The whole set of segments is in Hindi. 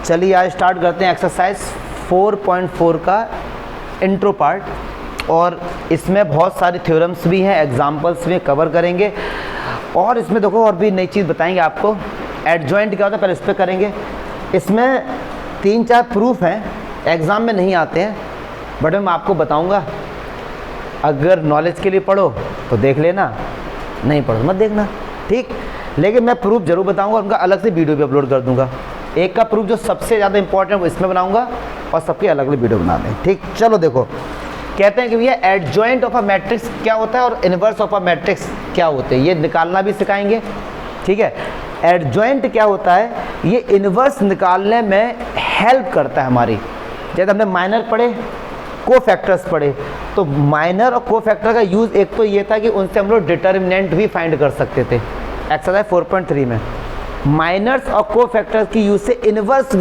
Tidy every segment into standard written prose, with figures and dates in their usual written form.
चलिए आज स्टार्ट करते हैं एक्सरसाइज 4.4 का इंट्रो पार्ट। और इसमें बहुत सारी थ्योरम्स भी हैं, एग्जांपल्स भी कवर करेंगे। और इसमें देखो और भी नई चीज़ बताएंगे आपको। एडजॉइंट क्या होता है पहले इस पर करेंगे। इसमें 3-4 प्रूफ हैं, एग्ज़ाम में नहीं आते हैं बट मैं आपको बताऊंगा। अगर नॉलेज के लिए पढ़ो तो देख लेना, नहीं पढ़ो मत देखना, ठीक। लेकिन मैं प्रूफ जरूर बताऊंगा, उनका अलग से वीडियो भी अपलोड कर दूंगा। एक का प्रूफ जो सबसे ज़्यादा इंपॉर्टेंट वो इसमें बनाऊंगा और सबके अलग अलग वीडियो बना दें, ठीक। चलो देखो, कहते हैं कि भैया एडजॉइंट ऑफ अ मैट्रिक्स क्या होता है और इनवर्स ऑफ अ मैट्रिक्स क्या होते हैं, ये निकालना भी सिखाएंगे, ठीक है। एडजॉइंट क्या होता है, ये इनवर्स निकालने में हेल्प करता है हमारी। जैसे हमने माइनर पढ़े, कोफैक्टर्स पढ़े, तो माइनर और कोफैक्टर का यूज़ एक तो ये था कि उनसे हम लोग डिटर्मिनेंट भी फाइंड कर सकते थे। एक्सरसाइज 4.3 में माइनर्स और कोफैक्टर्स की यूज़ से इनवर्स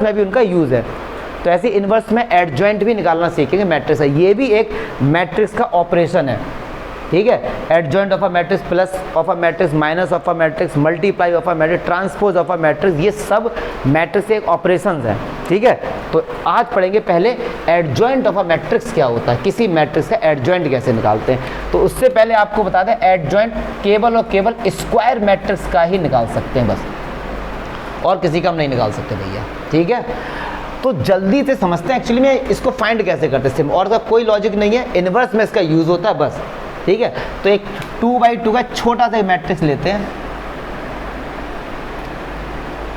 में भी उनका यूज़ है। तो ऐसे इनवर्स में एडजॉइंट भी निकालना सीखेंगे। मैट्रिक्स है, ये भी एक मैट्रिक्स का ऑपरेशन है, ठीक है। Adjoint of a matrix, plus of a matrix, minus of a matrix, multiply of a matrix, transpose of a matrix, ये सब मैट्रिक्स एक ऑपरेशंस हैं, ठीक है। तो आज पढ़ेंगे पहले एडजॉइंट ऑफ अ मैट्रिक्स क्या होता है, किसी मैट्रिक्स का एडजॉइंट कैसे निकालते हैं। तो उससे पहले आपको बता दें एडजॉइंट केवल और केवल स्क्वायर मैट्रिक्स का ही निकाल सकते हैं बस, और किसी का हम नहीं निकाल सकते भैया, ठीक है। तो जल्दी से समझते हैं एक्चुअली में इसको फाइंड कैसे करते हैं, और का कोई लॉजिक नहीं है, इनवर्स में इसका यूज़ होता है बस, ठीक है। तो एक 2x2 का छोटा सा मैट्रिक्स लेते हैं,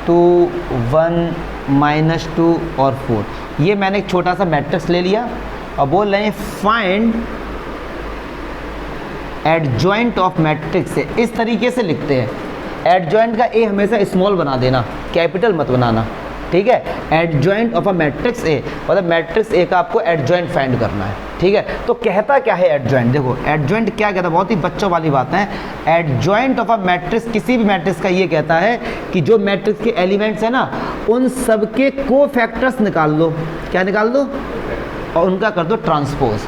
2 1 -2 और 4। ये मैंने एक छोटा सा मैट्रिक्स ले लिया और बोल रहे हैं फाइंड एडजॉइंट ऑफ मैट्रिक्स से। इस तरीके से लिखते हैं, एडजॉइंट का ए हमेशा स्मॉल बना देना, कैपिटल मत बनाना, ठीक है। Adjoint of a matrix A, मतलब मैट्रिक्स ए का आपको एडजॉइंट फाइंड करना है, ठीक है। तो कहता क्या है एडजॉइंट, देखो एडजॉइंट क्या कहता है, बहुत ही बच्चों वाली बात है। एडजॉइंट ऑफ अ मैट्रिक्स, किसी भी मैट्रिक्स का ये कहता है कि जो मैट्रिक्स के एलिमेंट्स है ना, उन सब के कोफैक्टर्स निकाल लो। क्या निकाल दो? और उनका कर दो ट्रांसपोज,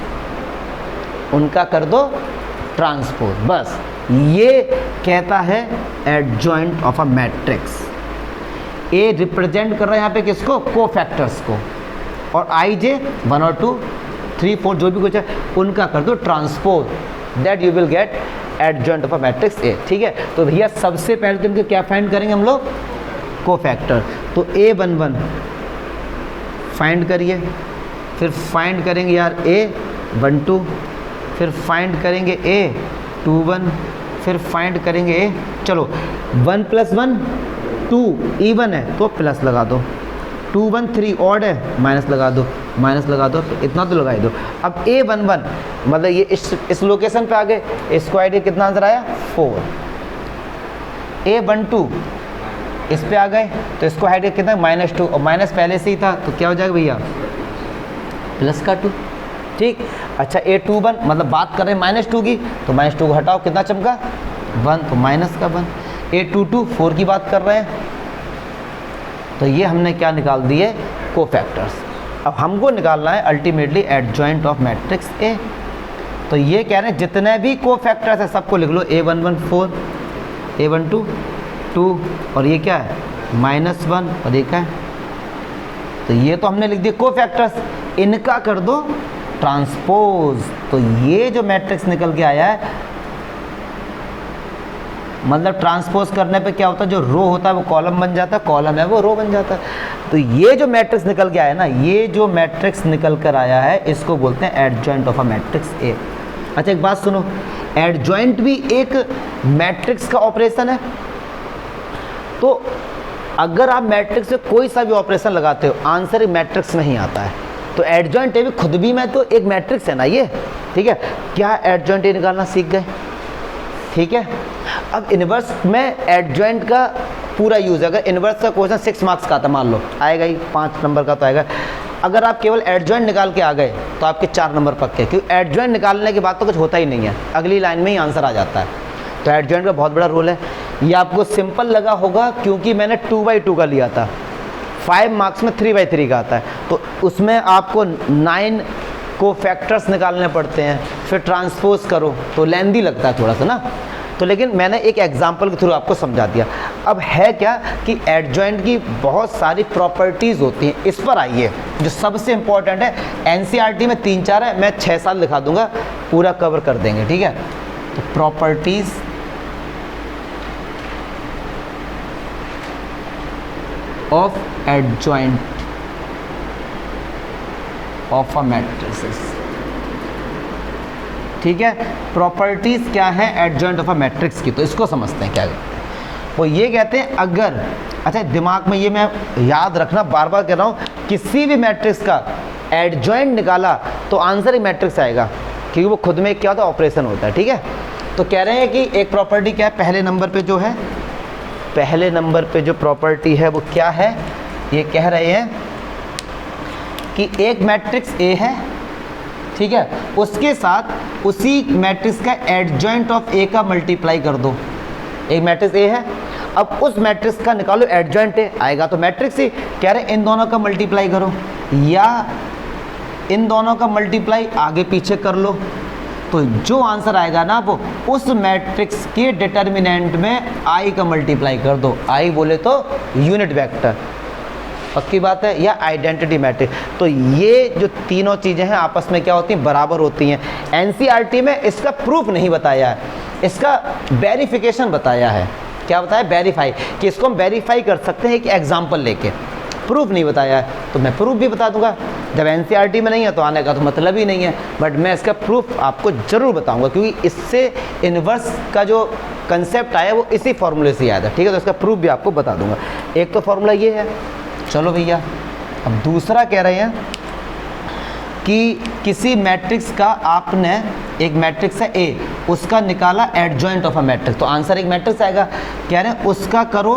उनका कर दो ट्रांसपोज, बस ये कहता है adjoint of a matrix. A represent कर रहा है यहाँ पे किसको? कोफैक्टर्स को। और आई जे 1 और 2 3 4 जो भी कुछ है उनका कर दो transpose, that you will get adjoint of a matrix A, ठीक है। तो भैया सबसे पहले तो इनके क्या फाइंड करेंगे हम लोग? कोफैक्टर। तो A11 फाइंड करिए, फिर फाइंड करेंगे यार A12, फिर फाइंड करेंगे A21, फिर फाइंड करेंगे A, चलो 1 + 1 2 इवन है तो प्लस लगा दो, 2 1 3 ऑड है माइनस लगा दो, माइनस लगा दो, इतना तो लगा ही दो। अब A11 मतलब ये इस लोकेशन पे आ गए, इसको आइडिया कितना आंसर आया? 4। A12 इस पे आ गए तो इसको आइडिया कितना? -2, और माइनस पहले से ही था तो क्या हो जाएगा भैया? प्लस का 2, ठीक। अच्छा A21 मतलब बात कर रहे हैं -2 की, तो -2 को हटाओ, कितना चमका? 1, तो माइनस का 1। A22 4 की बात कर रहे हैं, तो ये हमने क्या निकाल दिए? कोफैक्टर्स। अब हमको निकालना है ultimately adjoint of matrix A. तो ये कह रहे हैं जितने भी कोफैक्टर्स है सबको लिख लो, A11 4, A12 2, और ये क्या है? -1, और ये क्या है? तो ये तो हमने लिख दिया कोफैक्टर्स, इनका कर दो ट्रांसपोज। तो ये जो मैट्रिक्स निकल के आया है, मतलब ट्रांसपोज करने पे क्या होता है, जो रो होता है वो कॉलम बन जाता है, कॉलम है वो रो बन जाता है। तो ये जो मैट्रिक्स निकल के आया ना, ये जो मैट्रिक्स निकल कर आया है इसको बोलते हैं adjoint of a matrix A. अच्छा एक बात सुनो, एडजॉइंट भी एक मैट्रिक्स का ऑपरेशन है। तो अगर आप मैट्रिक्स से कोई सा भी ऑपरेशन लगाते हो, आंसर मैट्रिक्स नहीं आता है। तो एडजॉइंट ए भी खुद भी मैं तो एक मैट्रिक्स है ना ये, ठीक है। क्या एडजॉइंट ए निकालना सीख गए, ठीक है। अब इनवर्स में एडजॉइंट का पूरा यूज़ है। अगर इनवर्स का क्वेश्चन 6 मार्क्स का आता, मान लो आएगा ही, 5 नंबर का तो आएगा। अगर आप केवल एडजॉइंट निकाल के आ गए तो आपके 4 नंबर पक्के, क्योंकि एडजॉइंट निकालने के बाद तो कुछ होता ही नहीं है, अगली लाइन में ही आंसर आ जाता है। तो एडजॉइंट का बहुत बड़ा रोल है। ये आपको सिंपल लगा होगा क्योंकि मैंने 2x2 का लिया था, 5 मार्क्स में 3x3 का आता है, तो उसमें आपको 9 कोफैक्टर्स निकालने पड़ते हैं, फिर ट्रांसपोज करो तो लेंदी लगता है थोड़ा सा ना। तो लेकिन मैंने एक एग्जांपल के थ्रू आपको समझा दिया। अब है क्या कि एडजॉइंट की बहुत सारी प्रॉपर्टीज़ होती हैं, इस पर आइए जो सबसे इंपॉर्टेंट है। एनसीईआरटी में 3-4 है, मैं 6 साल लिखा दूंगा, पूरा कवर कर देंगे, ठीक है। तो properties of adjoint of a matrices, ठीक है। प्रॉपर्टीज क्या है एडजॉइंट ऑफ अ मैट्रिक्स की, तो इसको समझते हैं क्या है। वो ये कहते हैं अगर, अच्छा दिमाग में ये मैं याद रखना, बार बार कह रहा हूँ, किसी भी मैट्रिक्स का एडजॉइंट निकाला तो आंसर ही मैट्रिक्स आएगा, क्योंकि वो खुद में क्या होता है, ऑपरेशन होता है, ठीक है। तो कह रहे हैं कि एक प्रॉपर्टी क्या है, पहले नंबर पे जो है, पहले नंबर पे जो प्रॉपर्टी है वो क्या है, ये कह रहे हैं कि एक मैट्रिक्स ए है, ठीक है, उसके साथ उसी मैट्रिक्स का एडजॉइंट ऑफ ए का मल्टीप्लाई कर दो। एक मैट्रिक्स ए है, अब उस मैट्रिक्स का निकालो एडजॉइंट ए, आएगा तो मैट्रिक्स ही। कह रहे हैं इन दोनों का मल्टीप्लाई करो, या इन दोनों का मल्टीप्लाई आगे पीछे कर लो, तो जो आंसर आएगा ना वो उस मैट्रिक्स के डिटर्मिनेंट में आई का मल्टीप्लाई कर दो। आई बोले तो यूनिट वेक्टर, पक्की बात है, या आइडेंटिटी मैट्रिक्स। तो ये जो तीनों चीज़ें हैं आपस में क्या होती हैं, बराबर होती हैं। एनसीईआरटी में इसका प्रूफ नहीं बताया है, इसका वेरिफिकेशन बताया है। क्या बताया, वेरीफाई, कि इसको हम वेरीफाई कर सकते हैं एक एग्जाम्पल लेके, प्रूफ नहीं बताया है। तो मैं प्रूफ भी बता दूंगा, जब एनसीईआरटी में नहीं है तो आने का तो मतलब ही नहीं है, बट मैं इसका प्रूफ आपको ज़रूर बताऊंगा, क्योंकि इससे इन्वर्स का जो कंसेप्ट आया वो इसी फॉर्मूले से आया था, ठीक है। तो इसका प्रूफ भी आपको बता दूंगा। एक तो फॉर्मूला ये है, चलो भैया। अब दूसरा कह रहे हैं कि किसी मैट्रिक्स का आपने, एक मैट्रिक्स है ए, उसका निकाला एडजॉइंट ऑफ अ मैट्रिक्स, तो आंसर एक मैट्रिक्स आएगा। कह रहे हैं उसका करो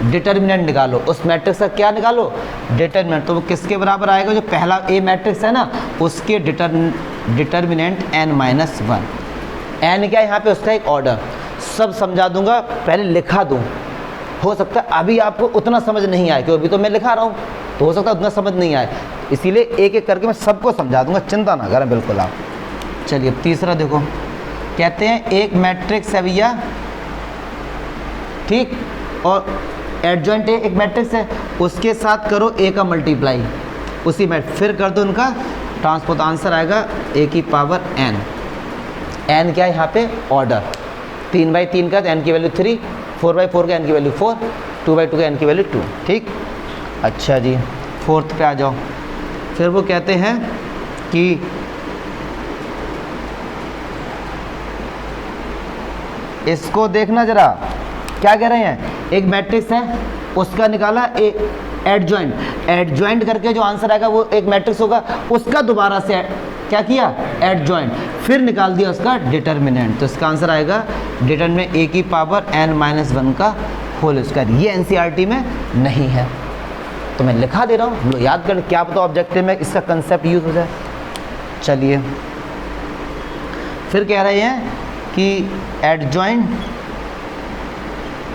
डिटर्मिनेंट निकालो, उस मैट्रिक्स का क्या निकालो, डिटर्मिनेंट। तो वो किसके बराबर आएगा, जो पहला ए मैट्रिक्स है ना उसके डिटर्मिनेंट n-1। n क्या है यहाँ पे, उसका एक ऑर्डर। सब समझा दूंगा, पहले लिखा दूँ, हो सकता है अभी आपको उतना समझ नहीं आए, क्योंकि अभी तो मैं लिखा रहा हूँ, तो हो सकता है उतना समझ नहीं आए, इसीलिए एक एक करके मैं सबको समझा दूंगा, चिंता ना करें बिल्कुल आप। चलिए अब तीसरा देखो, कहते हैं एक मैट्रिक्स है भैया, ठीक, और एडजॉइंट ए एक मैट्रिक्स है, उसके साथ करो ए का मल्टीप्लाई, उसी में फिर कर दो उनका ट्रांसपोज, आंसर आएगा ए की पावर n। n क्या है यहाँ पे, ऑर्डर। 3/3 का n की वैल्यू 3, 4/4 का n की वैल्यू 4, 2/2 का n की वैल्यू 2, ठीक। अच्छा जी, फोर्थ पे आ जाओ। फिर वो कहते हैं कि इसको देखना जरा, क्या कह रहे हैं, एक मैट्रिक्स है उसका निकाला एडजॉइंट करके जो आंसर आएगा वो एक मैट्रिक्स होगा, उसका दोबारा से क्या किया, एडजॉइंट, फिर निकाल दिया उसका डिटर्मिनेंट, तो इसका आंसर आएगा डिटर्मिनेंट ए की पावर n-1 का होल स्क्वायर। ये एनसीईआरटी में नहीं है, तो मैं लिखा दे रहा हूँ, हम लोग याद कर, क्या पता ऑब्जेक्टिव में इसका कंसेप्ट यूज हो जाए। चलिए फिर कह रहे हैं कि एडजॉइंट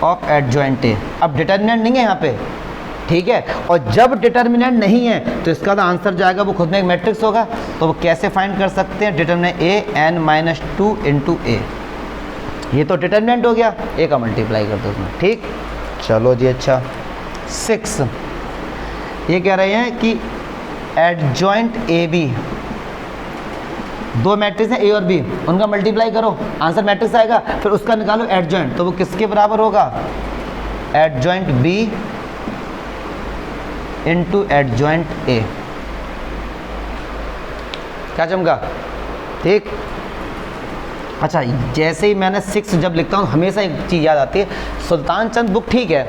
ऑफ एडजॉइंट ए, अब डिटर्मिनेंट नहीं है यहाँ पे, ठीक है, और जब डिटर्मिनेंट नहीं है तो इसका तो आंसर जाएगा वो खुद में एक मैट्रिक्स होगा। तो वो कैसे फाइंड कर सकते हैं, डिटर्मिनेंट ए n-2 इंटू ए, ये तो डिटर्मिनेंट हो गया, ए का मल्टीप्लाई कर दो उसमें, ठीक। चलो जी, अच्छा 6, ये कह रहे हैं कि एडजॉइंट ए बी, दो मैट्रिक्स हैं ए और बी, उनका मल्टीप्लाई करो, आंसर मैट्रिक्स आएगा, फिर उसका निकालो एडजॉइंट, तो वो किसके बराबर होगा, adjoint B into adjoint A. क्या चमका, ठीक। अच्छा, जैसे ही मैंने 6 जब लिखता हूँ हमेशा एक चीज़ याद आती है, सुल्तान चंद बुक ठीक है,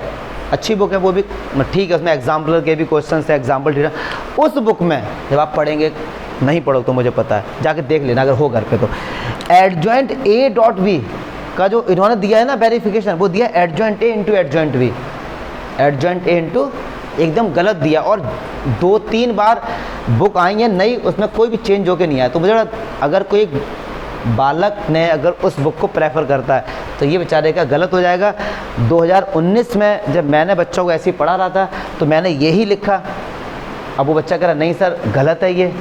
अच्छी बुक है वो भी, ठीक है, उसमें एग्जाम्पल के भी क्वेश्चन है, एग्जाम्पल ठीक है। उस बुक में जब आप पढ़ेंगे, नहीं पढ़ो तो मुझे पता है, जाके देख लेना अगर हो घर पे, तो एडजॉइंट ए डॉट बी का जो इन्होंने दिया है ना वेरिफिकेशन, वो दिया adjoint A into adjoint B, adjoint A into, एकदम गलत दिया, और 2-3 बार बुक आई है नई, उसमें कोई भी चेंज होके नहीं आया। तो मुझे अगर कोई बालक ने अगर उस बुक को प्रेफर करता है तो ये बेचारे का गलत हो जाएगा। 2019 में जब मैंने बच्चों को ऐसे ही पढ़ा रहा था तो मैंने यही लिखा, अब वो बच्चा कह रहा नहीं सर गलत है ये,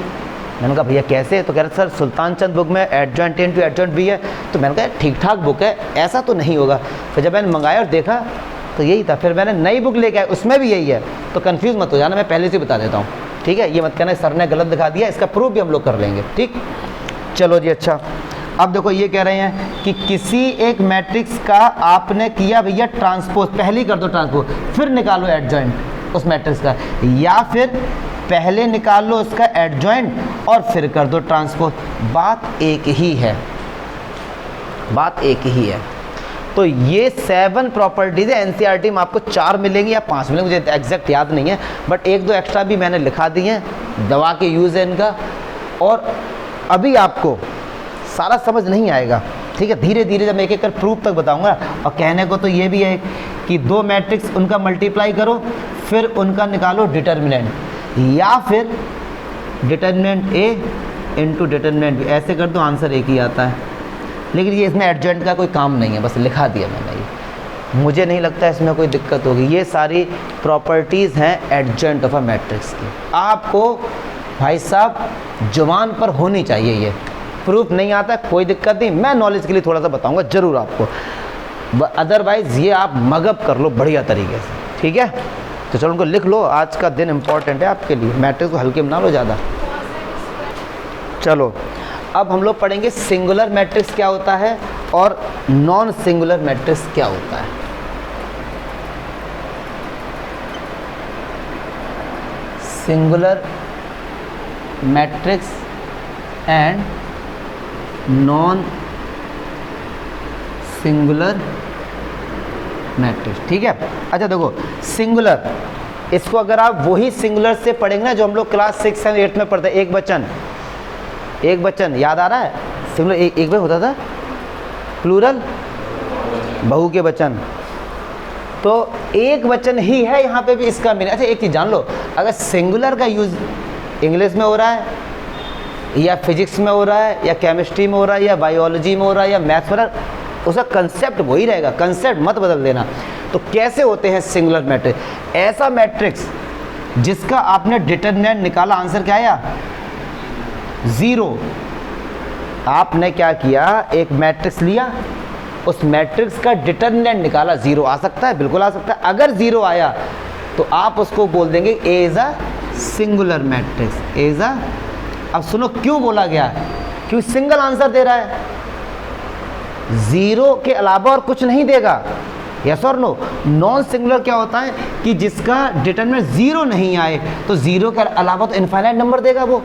मैंने कहा भैया कैसे? तो कह रहे सर सुल्तान चंद बुक में adjoint A to adjoint B है। तो मैंने कहा ठीक ठाक बुक है, ऐसा तो नहीं होगा। फिर जब मैंने मंगाया और देखा तो यही था। फिर मैंने नई बुक लेके आया, उसमें भी यही है। तो कन्फ्यूज़ मत हो जाना, मैं पहले से बता देता हूँ, ठीक है? ये मत कहना सर ने गलत दिखा दिया, इसका प्रूफ भी हम लोग कर लेंगे, ठीक? चलो जी, अच्छा अब देखो ये कह रहे हैं कि किसी एक मैट्रिक्स का आपने किया भैया ट्रांसपोज, पहले कर दो ट्रांसपोज, फिर निकालो एडजॉइंट उस मैट्रिक्स का, या फिर पहले निकाल लो उसका एडजॉइंट और फिर कर दो ट्रांसपोज। बात एक ही है, बात एक ही है। तो ये 7 प्रॉपर्टीज़ है। एनसीईआरटी में आपको 4 मिलेंगी या 5 मिलेंगी, मुझे एग्जैक्ट याद नहीं है, बट 1-2 एक्स्ट्रा भी मैंने लिखा दी हैं, दवा के यूज़ है इनका। और अभी आपको सारा समझ नहीं आएगा, ठीक है? धीरे धीरे जब मैं एक एक कर प्रूफ तक बताऊंगा। और कहने को तो ये भी है कि 2 मैट्रिक्स उनका मल्टीप्लाई करो, फिर उनका निकालो डिटर्मिनेंट, या फिर डिटर्मिनेंट ए इंटू डिटर्मिनेंट बी, ऐसे कर दो आंसर एक ही आता है। लेकिन ये इसमें एडजॉइंट का कोई काम नहीं है, बस लिखा दिया मैंने ये, मुझे नहीं लगता इसमें कोई दिक्कत होगी। ये सारी प्रॉपर्टीज़ हैं एडजॉइंट ऑफ अ मैट्रिक्स की, आपको भाई साहब जुबान पर होनी चाहिए। ये प्रूफ नहीं आता कोई दिक्कत नहीं, मैं नॉलेज के लिए थोड़ा सा बताऊंगा ज़रूर आपको, अदरवाइज़ ये आप मगअप कर लो बढ़िया तरीके से, ठीक है? तो चलो उनको लिख लो, आज का दिन इम्पॉर्टेंट है आपके लिए, मैट्रिक्स को हल्के में ना लो ज़्यादा। चलो अब हम लोग पढ़ेंगे सिंगुलर मैट्रिक्स क्या होता है और नॉन सिंगुलर मैट्रिक्स क्या होता है। Singular matrix and non singular matrix, ठीक है? अच्छा देखो सिंगुलर, इसको अगर आप वही सिंगुलर से पढ़ेंगे ना जो हम लोग क्लास 6 और 8 में पढ़ते हैं, एक वचन याद आ रहा है? सिंगुलर एक में होता था, प्लूरल बहु के वचन, तो एक वचन ही है यहाँ पे भी इसका मीनिंग। अच्छा एक चीज़ जान लो, अगर सिंगुलर का यूज़ इंग्लिश में हो रहा है या फिजिक्स में हो रहा है या केमिस्ट्री में हो रहा है या बायोलॉजी में हो रहा है या मैथ्स में हो रहा है, उसका कंसेप्ट वही रहेगा, कंसेप्ट मत बदल देना। तो कैसे होते हैं सिंगुलर मैट्रिक्स? ऐसा मैट्रिक्स जिसका आपने डिटरमिनेंट निकाला, आंसर क्या आया? 0। आपने क्या किया, एक मैट्रिक्स लिया, उस मैट्रिक्स का डिटरमिनेंट निकाला, 0 आ सकता है, बिल्कुल आ सकता है। अगर 0 आया तो आप उसको बोल देंगे A is a singular matrix, A is a. अब सुनो क्यों बोला गया, क्योंकि सिंगल आंसर दे रहा है, 0 के अलावा और कुछ नहीं देगा, यस और नो। नॉन सिंगुलर क्या होता है कि जिसका डिटरमिनेंट 0 नहीं आए, तो 0 के अलावा तो इनफाइनाइट नंबर देगा वो।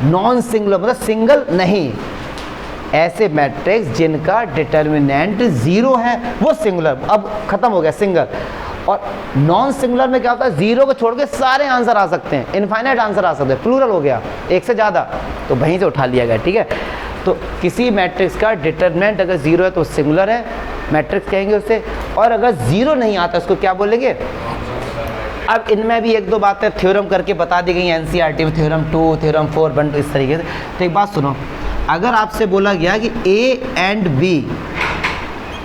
नॉन सिंगुलर मतलब सिंगल नहीं, ऐसे मैट्रिक्स जिनका डिटरमिनेंट 0 है वो सिंगुलर। अब खत्म हो गया सिंगल। और नॉन सिंगुलर में क्या होता है, 0 को छोड़ के सारे आंसर आ सकते हैं, इनफाइनाइट आंसर आ सकते हैं, प्लूरल हो गया, एक से ज़्यादा, तो वहीं से उठा लिया गया, ठीक है? तो किसी मैट्रिक्स का डिटरमिनेंट अगर 0 है तो सिंगुलर है मैट्रिक्स कहेंगे उसे, और अगर 0 नहीं आता उसको क्या बोलेंगे? अब इनमें भी 1-2 बातें थ्योरम करके बता दी गई एनसीईआरटी में, थ्योरम 2, थ्योरम 4, 1, 2 इस तरीके से। तो एक बात सुनो, अगर आपसे बोला गया कि A and B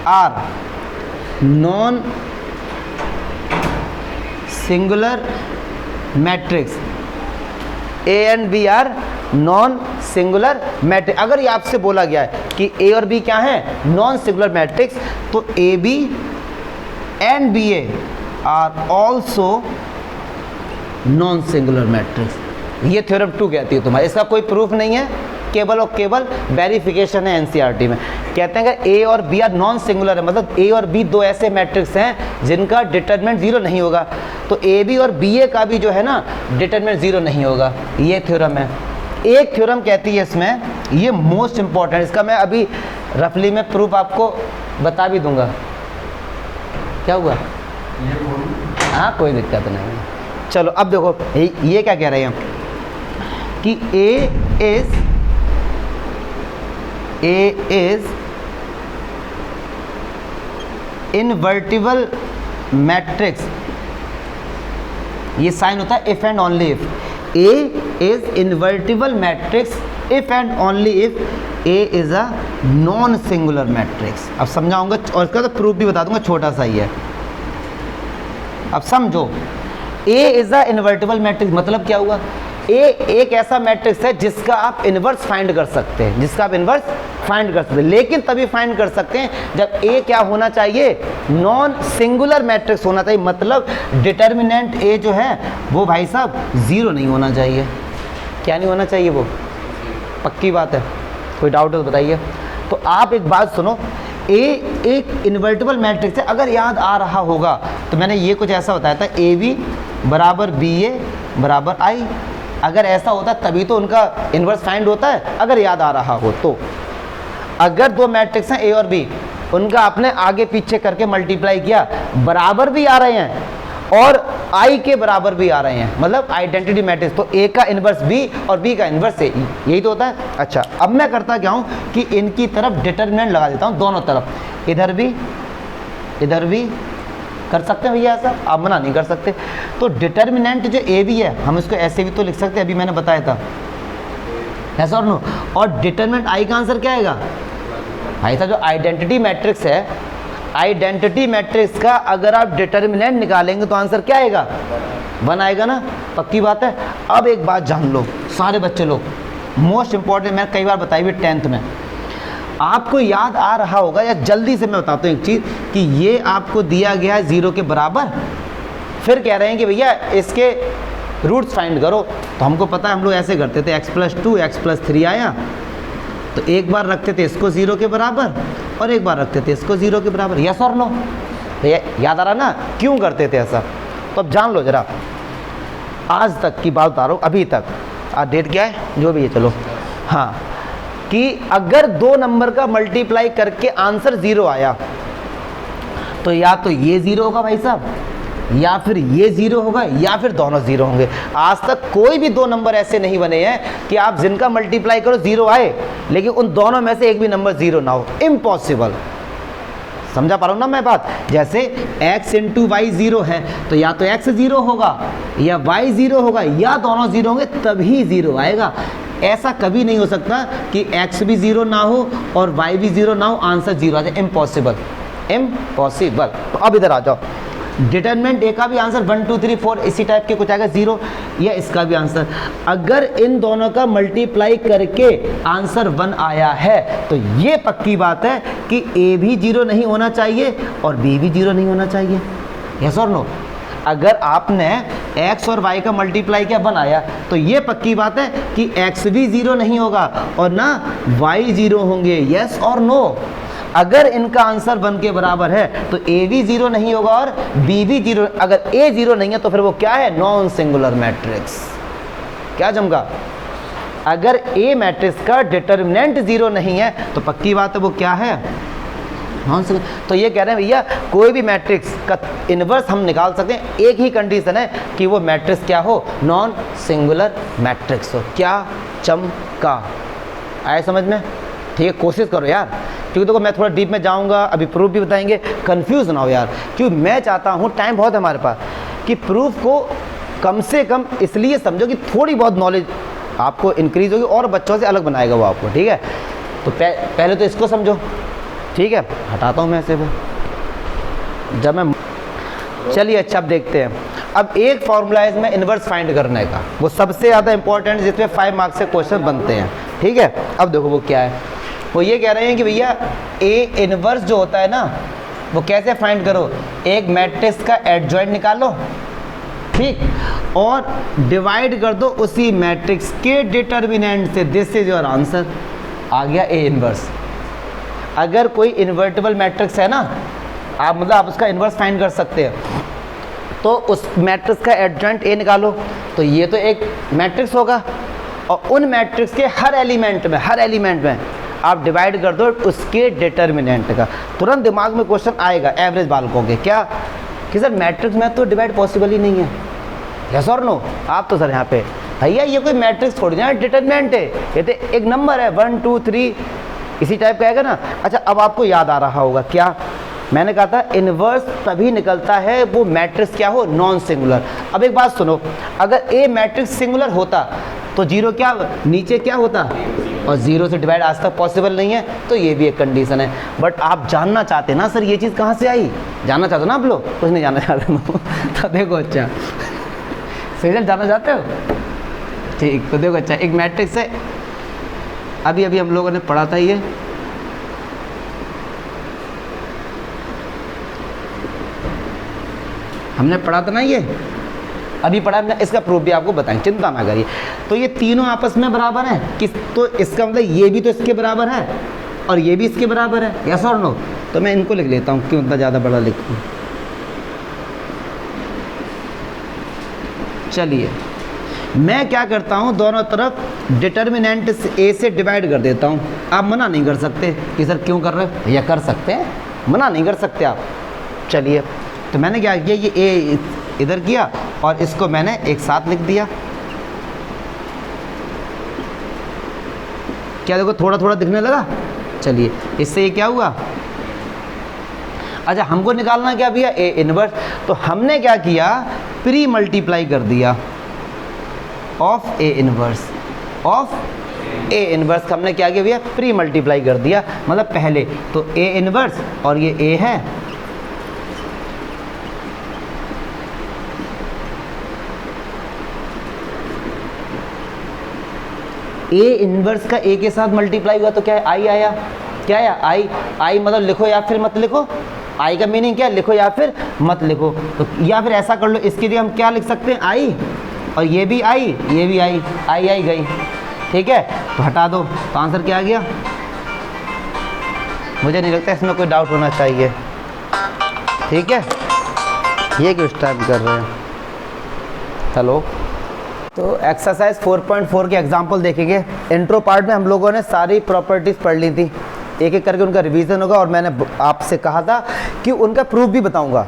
are non singular matrix, A and B are non singular matrix, अगर ये आपसे बोला गया है कि ए और बी क्या है, नॉन सिंगुलर मैट्रिक्स, तो A B and B A are also non singular matrix. ये थ्योरम 2 कहती है तुम्हारी, इसका कोई प्रूफ नहीं है, केवल और केवल वेरिफिकेशन है एनसीईआरटी में। कहते हैं अगर ए और बी आर नॉन सिंगुलर है, मतलब ए और बी 2 ऐसे मैट्रिक्स हैं जिनका डिटरमिनेंट 0 नहीं होगा, तो ए बी और बी ए का भी जो है ना डिटरमिनेंट 0 नहीं होगा। ये थ्योरम है। एक थ्योरम कहती है इसमें, ये मोस्ट इंपॉर्टेंट, इसका मैं अभी रफली में प्रूफ आपको बता भी दूंगा। क्या हुआ? हाँ कोई दिक्कत नहीं। चलो अब देखो ये क्या कह रहे हैं कि ए इज इनवर्टिबल मैट्रिक्स, ये साइन होता है if and only if. A is invertible matrix if and only if A is a non singular matrix. अब समझाऊंगा और इसका तो प्रूफ भी बता दूंगा, छोटा सा ही है। अब समझो, ए इज अ इनवर्टिबल मैट्रिक्स मतलब क्या हुआ एक ऐसा मैट्रिक्स है जिसका आप इन्वर्स फाइंड कर सकते हैं, जिसका आप इन्वर्स फाइंड कर सकते हैं, लेकिन तभी फाइंड कर सकते हैं जब ए क्या होना चाहिए, नॉन सिंगुलर मैट्रिक्स होना चाहिए। मतलब डिटर्मिनेंट ए जो है वो भाई साहब जीरो नहीं होना चाहिए। क्या नहीं होना चाहिए? वो पक्की बात है, कोई डाउट है तो बताइए। तो आप एक बात सुनो, ए एक इन्वर्टिबल मैट्रिक्स है। अगर याद आ रहा होगा तो मैंने ये कुछ ऐसा बताया था, ए बी बराबर बी ए बराबर आई। अगर ऐसा होता तभी तो उनका इन्वर्स फाइंड होता है, अगर याद आ रहा हो तो। अगर दो मैट्रिक्स हैं ए और बी, उनका आपने आगे पीछे करके मल्टीप्लाई किया, बराबर भी आ रहे हैं और आई के बराबर भी आ रहे हैं, मतलब आइडेंटिटी मैट्रिक्स, तो ए का इन्वर्स बी और बी का इन्वर्स ए, यही तो होता है। अच्छा, अब मैं करता क्या हूँ कि इनकी तरफ डिटर्मिनेंट लगा देता हूँ, दोनों तरफ, इधर भी कर सकते हैं भैया ऐसा, आप मना नहीं कर सकते। तो डिटर्मिनेंट जो ए बी है, हम इसको ऐसे भी तो लिख सकते हैं, अभी मैंने बताया था, ऐसा और नो। और डिटर्मिनेंट आई का आंसर क्या आएगा भाई साहब? जो आइडेंटिटी मैट्रिक्स है, आइडेंटिटी मैट्रिक्स का अगर आप डिटर्मिनेंट निकालेंगे तो आंसर क्या आएगा? 1 आएगा ना, पक्की बात है। अब एक बात जान लो सारे बच्चे लोग, मोस्ट इंपॉर्टेंट, मैंने कई बार बताई हुई 10th में, आपको याद आ रहा होगा, या जल्दी से मैं बताता हूँ एक चीज़, कि ये आपको दिया गया है 0 के बराबर, फिर कह रहे हैं कि भैया इसके रूट्स फाइंड करो। तो हमको पता है, हम लोग ऐसे करते थे, x+2 x+3 आया तो एक बार रखते थे इसको 0 के बराबर और एक बार रखते थे इसको 0 के बराबर। यस और नो? याद आ रहा ना क्यों करते थे ऐसा? तो अब जान लो जरा, आज तक की बात बता रहा हूँ, अभी तक, आज डेट क्या है जो भी है, चलो हाँ, कि अगर 2 नंबर का मल्टीप्लाई करके आंसर 0 आया तो या तो ये 0 होगा भाई साहब, या फिर ये 0 होगा, या फिर दोनों 0 होंगे। आज तक कोई भी 2 नंबर ऐसे नहीं बने हैं कि आप जिनका मल्टीप्लाई करो 0 आए लेकिन उन दोनों में से एक भी नंबर 0 ना हो, इम्पॉसिबल। समझा पा रहा हूँ ना मैं बात? जैसे x इंटू वाई 0 है तो या तो x 0 होगा या y 0 होगा, या दोनों 0 होंगे तभी 0 आएगा। ऐसा कभी नहीं हो सकता कि x भी 0 ना हो और y भी 0 ना हो, आंसर 0 आ जाए, इम्पॉसिबल, इम्पॉसिबल। तो अब इधर आ जाओ, डिटरमिनेंट ए का भी आंसर 1 2 3 4 इसी टाइप के कुछ आएगा 0, या इसका भी आंसर। अगर इन दोनों का मल्टीप्लाई करके आंसर 1 आया है तो ये पक्की बात है कि ए भी 0 नहीं होना चाहिए और बी भी 0 नहीं होना चाहिए। यस और नो? अगर आपने x और y का मल्टीप्लाई किया 1 आया तो ये पक्की बात है कि x भी 0 नहीं होगा और ना y 0 होंगे। यस और नो? अगर इनका आंसर 1 के बराबर है तो a भी 0 नहीं होगा और b भी 0। अगर a 0 नहीं है तो फिर वो क्या है? Non singular matrix. क्या जमगा? अगर a मैट्रिक्स का डिटर्मिनेंट 0 नहीं है तो पक्की बात है वो क्या है? Non singular. तो ये कह रहे हैं भैया कोई भी मैट्रिक्स का इन्वर्स हम निकाल सकते हैं, एक ही कंडीशन है कि वो मैट्रिक्स क्या हो? नॉन सिंगुलर मैट्रिक्स हो। क्या चमका? आए समझ में? ठीक है, कोशिश करो यार, क्योंकि देखो मैं थोड़ा डीप में जाऊंगा, अभी प्रूफ भी बताएंगे, कंफ्यूज ना हो यार, क्योंकि मैं चाहता हूँ, टाइम बहुत है हमारे पास, कि प्रूफ को कम से कम इसलिए समझो कि थोड़ी बहुत नॉलेज आपको इंक्रीज होगी और बच्चों से अलग बनाएगा वो आपको। ठीक है, तो पहले तो इसको समझो। ठीक है, हटाता हूँ मैं ऐसे वो, जब मैं, चलिए अच्छा अब देखते हैं। अब एक फॉर्मूला है इसमें इन्वर्स फाइंड करने का, वो सबसे ज़्यादा इंपॉर्टेंट, जिसमें 5 मार्क्स से क्वेश्चन बनते हैं। ठीक है, अब देखो वो क्या है। वो ये कह रहे हैं कि भैया ए इन्वर्स जो होता है ना, वो कैसे फाइंड करो? एक मैट्रिक्स का एडजॉइंट निकालो, ठीक, और डिवाइड कर दो उसी मैट्रिक्स के डिटर्मिनेंट से। This is your answer. आ गया ए इन्वर्स। अगर कोई इन्वर्टिबल मैट्रिक्स है ना, आप मतलब आप उसका इन्वर्स फाइंड कर सकते हैं, तो उस मैट्रिक्स का एडजॉइंट ए निकालो, तो ये तो एक मैट्रिक्स होगा, और उन मैट्रिक्स के हर एलिमेंट में आप डिवाइड कर दो उसके डिटर्मिनेंट का। तुरंत दिमाग में क्वेश्चन आएगा एवरेज बालकों के, क्या कि सर मैट्रिक्स में तो डिवाइड पॉसिबल ही नहीं है। यस और नो? आप तो सर यहाँ पे भैया ये कोई मैट्रिक्स थोड़ी ना डिटर्मिनेंट है, ये तो एक नंबर है 1 2 3 इसी टाइप का आएगा ना। अच्छा, अब आपको याद आ रहा होगा क्या मैंने कहा था? इन्वर्स तभी निकलता है वो मैट्रिक्स क्या हो? Non singular. अब एक बात सुनो, अगर ए मैट्रिक्स सिंगुलर होता तो 0 क्या नीचे क्या होता, और 0 से डिवाइड आज तक पॉसिबल नहीं है, तो ये भी एक कंडीशन है। बट आप जानना चाहते ना सर ये चीज़ कहाँ से आई? जानना चाहते हो ना आप लोग? कुछ नहीं जानना चाहते तो देखो, अच्छा सीरियल जानना चाहते हो? ठीक, तो देखो अच्छा एक मैट्रिक्स है, अभी अभी हम लोगों ने पढ़ा था ये, हमने पढ़ा था ना ये, अभी पढ़ा हमने, इसका प्रूफ भी आपको बताएं, चिंता ना करिए। तो ये तीनों आपस में बराबर हैं किस, तो इसका मतलब ये भी तो इसके बराबर है और ये भी इसके बराबर है, यस और नो। तो मैं इनको लिख लेता हूँ, क्यों इतना ज़्यादा बड़ा लिखूँ। चलिए मैं क्या करता हूँ, दोनों तरफ डिटर्मिनेंट ए से डिवाइड कर देता हूँ। आप मना नहीं कर सकते कि सर क्यों कर रहे हो, या कर सकते हैं, मना नहीं कर सकते आप। चलिए तो मैंने क्या किया, ये ए इधर किया और इसको मैंने एक साथ लिख दिया। क्या देखो थोड़ा थोड़ा दिखने लगा। चलिए इससे ये क्या हुआ, अच्छा हमको निकालना क्या भैया, ए इनवर्स। तो हमने क्या किया, प्री मल्टीप्लाई कर दिया of A inverse, of A inverse हमने क्या किया भैया, प्री मल्टीप्लाई कर दिया, मतलब पहले तो ए इनवर्स और ये ए है, ए इनवर्स का ए के साथ मल्टीप्लाई हुआ तो क्या है, आई आया, क्या आया, आई। आई मतलब लिखो या फिर मत लिखो, आई का मीनिंग क्या है, लिखो या फिर मत लिखो। तो या फिर ऐसा कर लो, इसके लिए हम क्या लिख सकते हैं, आई, और ये भी आई, ये भी आई, आई आई गई, ठीक है। तो हटा दो, तो आंसर क्या आ गया, मुझे नहीं लगता इसमें कोई डाउट होना चाहिए, ठीक है। ये क्यों स्टार्ट कर रहे हैं, हेलो। तो एक्सरसाइज 4.4 के एग्जाम्पल देखेंगे। इंट्रो पार्ट में हम लोगों ने सारी प्रॉपर्टीज़ पढ़ ली थी, एक एक करके उनका रिवीजन होगा, और मैंने आपसे कहा था कि उनका प्रूफ भी बताऊंगा।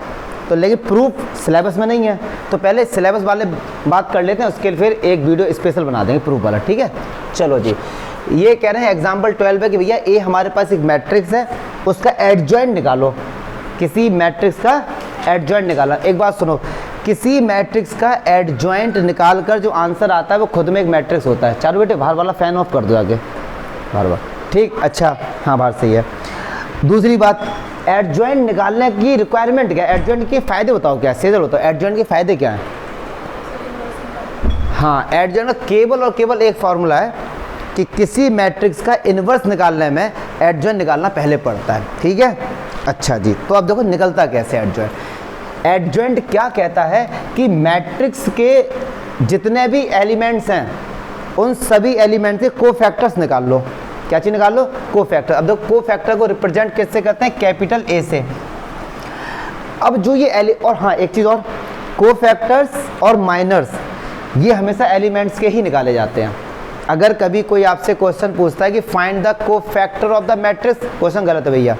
तो लेकिन प्रूफ सिलेबस में नहीं है, तो पहले सिलेबस वाले बात कर लेते हैं, उसके लिए फिर एक वीडियो स्पेशल बना देंगे प्रूफ वाला, ठीक है। चलो जी, ये कह रहे हैं एग्जाम्पल 12 है कि भैया ए हमारे पास एक मैट्रिक्स है, उसका एडजॉइंट निकालो। किसी मैट्रिक्स का एडजॉइंट निकाला, एक बात सुनो, किसी मैट्रिक्स का एडजॉइंट निकाल कर जो आंसर आता है वो खुद में एक मैट्रिक्स होता है। चारों बेटे बाहर वाला फैन ऑफ कर दो आगे, बाहर, ठीक, अच्छा हाँ बाहर सही है। दूसरी बात, एडजॉइंट निकालने की रिक्वायरमेंट क्या है, एडजॉइंट के फायदे बताओ, क्या सेजल बताओ, एडजॉइंट के फायदे क्या हैं। हाँ, एडजॉइंट का केवल और केवल एक फॉर्मूला है कि किसी मैट्रिक्स का इन्वर्स निकालने में एडजॉइंट निकालना पहले पड़ता है, ठीक है। अच्छा जी, तो अब देखो निकलता कैसे एडजॉइंट। एडजॉइंट क्या कहता है कि मैट्रिक्स के जितने भी एलिमेंट्स हैं उन सभी एलिमेंट के कोफैक्टर्स निकाल लो। क्या चीज़ निकाल लो, कोफैक्टर। अब देखो कोफैक्टर को रिप्रेजेंट किससे करते हैं, कैपिटल ए से। अब जो ये और हाँ एक चीज़ और, कोफैक्टर्स और माइनर्स ये हमेशा एलिमेंट्स के ही निकाले जाते हैं। अगर कभी कोई आपसे क्वेश्चन पूछता है कि find the cofactor of the matrix, question गलत है भैया।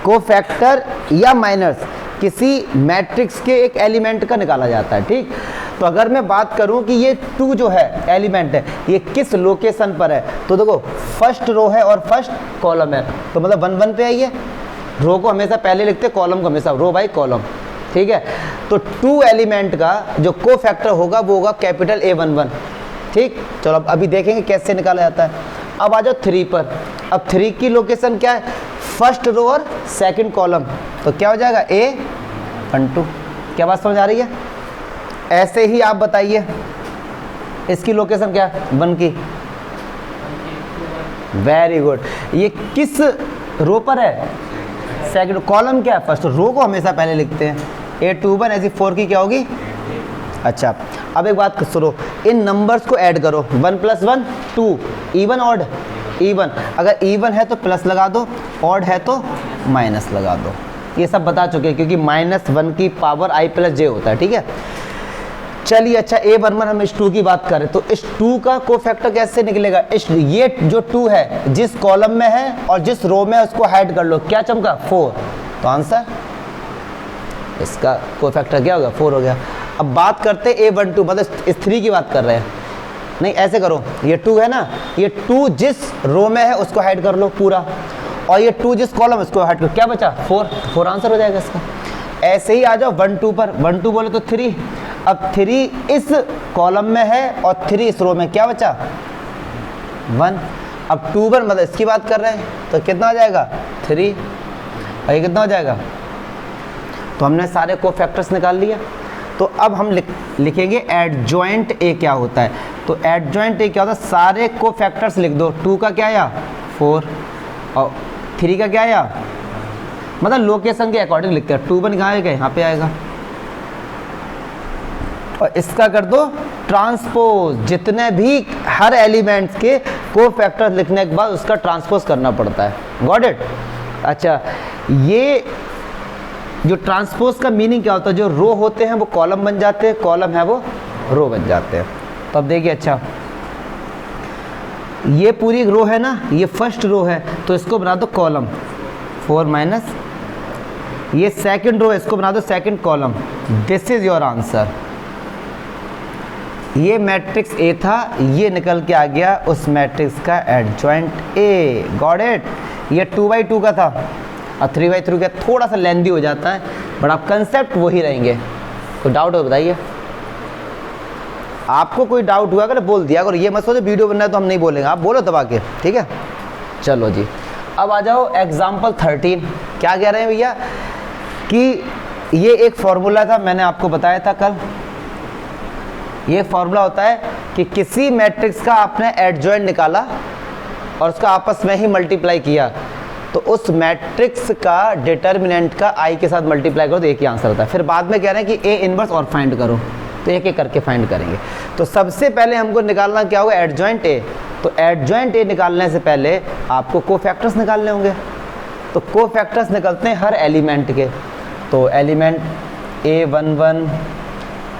कोफैक्टर या माइनर्स किसी मैट्रिक्स के एक एलिमेंट का निकाला जाता है, ठीक। तो अगर मैं बात करूं कि ये 2 जो है एलिमेंट है ये किस लोकेशन पर है, तो देखो फर्स्ट रो है और फर्स्ट कॉलम है, तो मतलब 1 1 पे आई है। रो को हमेशा पहले लिखते, कॉलम को हमेशा रो बाई कॉलम, ठीक है। तो 2 एलिमेंट का जो कोफैक्टर होगा वो होगा कैपिटल A11, ठीक। चलो अब अभी देखेंगे कैसे निकाला जाता है। अब आ जाओ 3 पर। अब 3 की लोकेशन क्या है, फर्स्ट रो और सेकंड कॉलम, तो क्या हो जाएगा A12। क्या बात समझ आ रही है। ऐसे ही आप बताइए इसकी लोकेशन क्या है, 1 की, वेरी गुड। ये किस रो पर है, सेकंड। कॉलम क्या है, फर्स्ट। रो को हमेशा पहले लिखते हैं, A21 ऐसी 4 की क्या होगी। अच्छा अब एक बात सुनो, इन नंबर्स को ऐड करो, 1 + 1 2, इवन ऑड, इवन। अगर इवन है तो प्लस लगा दो, ऑड है तो माइनस लगा दो। ये सब बता चुके हैं क्योंकि -1 की पावर i + j होता है, ठीक है। चलिए अच्छा A11 हम इस 2 की बात करें तो इस 2 का कोफैक्टर कैसे निकलेगा। इस ये जो 2 है जिस कॉलम में है और जिस रो में है उसको हाइड कर लो, क्या चमका 4, तो आंसर इसका कोफैक्टर क्या होगा 4 हो गया। अब बात करते A12 मतलब इस 3 की बात कर रहे हैं, नहीं ऐसे करो, ये 2 है ना, ये 2 जिस रो में है उसको हाइड कर लो पूरा, और ये 2 जिस कॉलम उसको हाइड करो, क्या बचा 4 आंसर हो जाएगा इसका। ऐसे ही आ जाओ 1 2 पर, 1 2 बोले तो 3। अब 3 इस कॉलम में है और 3 इस रो में, क्या बचा 1। अब 2 पर मतलब इसकी बात कर रहे हैं तो कितना हो जाएगा 3, और ये कितना हो जाएगा। तो हमने सारे कोफैक्टर्स निकाल लिया। तो अब हम लिखेंगे एडजॉइंट ए क्या होता है। तो एडजॉइंट ए क्या होता है, सारे को फैक्टर्स लिख दो। 2 का क्या आया 4 और 3 का क्या आया, मतलब लोकेशन के अकॉर्डिंग लिखते हैं। 2 1 कहाँ आएगा, यहाँ पे आएगा। और इसका कर दो ट्रांसपोज, जितने भी हर एलिमेंट्स के को फैक्टर्स लिखने के बाद उसका ट्रांसपोज करना पड़ता है। Got it. अच्छा, ये जो ट्रांसपोज का मीनिंग क्या होता है, जो रो होते हैं वो कॉलम बन जाते हैं, कॉलम है वो रो बन जाते हैं। तो अब देखिए, अच्छा ये पूरी रो है ना, ये फर्स्ट रो है तो इसको बना दो कॉलम 4 माइनस, ये सेकंड रो है इसको बना दो second column. This is your answer. ये मैट्रिक्स ए था, ये निकल के आ गया उस मैट्रिक्स का एडजॉइंट ए। Got it. ये 2x2 का था और 3x3 का थोड़ा सा लेंदी हो जाता है, बट आप कंसेप्ट वही रहेंगे। कोई डाउट हो बताइए, आपको कोई डाउट हुआ अगर बोल दिया, अगर ये मत सोचो वीडियो बनना है तो हम नहीं बोलेंगे, आप बोलो दबा के, ठीक है। चलो जी, अब आ जाओ एग्जाम्पल 13। क्या कह रहे हैं भैया कि ये एक फॉर्मूला था, मैंने आपको बताया था कल। ये फॉर्मूला होता है कि किसी मैट्रिक्स का आपने एडजॉइंट निकाला और उसका आपस में ही मल्टीप्लाई किया, तो उस मैट्रिक्स का डिटर्मिनेंट का आई के साथ मल्टीप्लाई करो तो एक ही आंसर होता है। फिर बाद में कह रहे हैं कि ए इनवर्स और फाइंड करो, तो एक एक करके फाइंड करेंगे। तो सबसे पहले हमको निकालना क्या होगा, एडजॉइंट ए। तो एडजॉइंट ए निकालने से पहले आपको कोफैक्टर्स निकालने होंगे। तो कोफैक्टर्स निकलते हैं हर एलिमेंट के। तो एलिमेंट A11,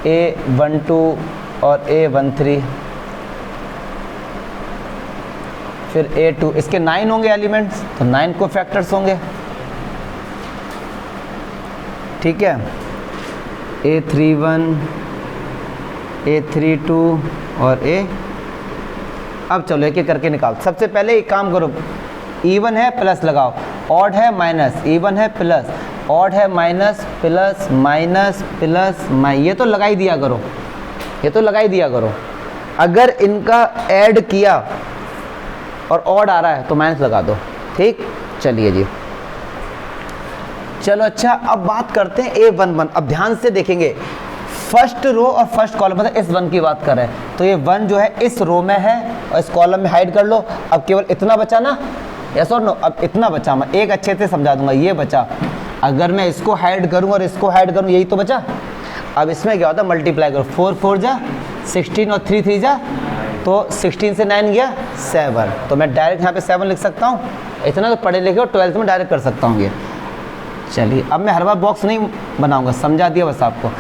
A12 और A13, फिर A2, इसके 9 होंगे एलिमेंट्स, तो 9 कोफैक्टर्स होंगे, ठीक है। A31, A32 और अब चलो एक एक करके निकाल। सबसे पहले एक काम करो, इवन है प्लस लगाओ, ऑड है माइनस, इवन है प्लस, ऑड है minus, plus minus plus minus, ये तो लगा ही दिया करो, ये तो लगा ही दिया करो। अगर इनका ऐड किया और ऑड आ रहा है तो माइनस लगा दो, ठीक। चलिए जी, चलो अच्छा, अब बात करते हैं A11। अब ध्यान से देखेंगे, फर्स्ट रो और फर्स्ट कॉलम, मतलब इस 1 की बात कर रहे हैं, तो ये 1 जो है इस रो में है और इस कॉलम में हाइड कर लो। अब केवल इतना बचा ना, यस और नो, अब इतना बचा, मैं एक अच्छे से समझा दूंगा। ये बचा, अगर मैं इसको हाइड करूं और इसको हाइड करूं, यही तो बचा। अब इसमें क्या होता है, मल्टीप्लाई करो, 4 4 जा 16 और 3 3 जा, तो 16 से 9 गया 7, तो मैं डायरेक्ट यहाँ पे 7 लिख सकता हूँ। इतना तो पढ़े लिखे और 12th में डायरेक्ट कर सकता हूँ ये। चलिए, अब मैं हर बार बॉक्स नहीं बनाऊंगा, समझा दिया बस आपको।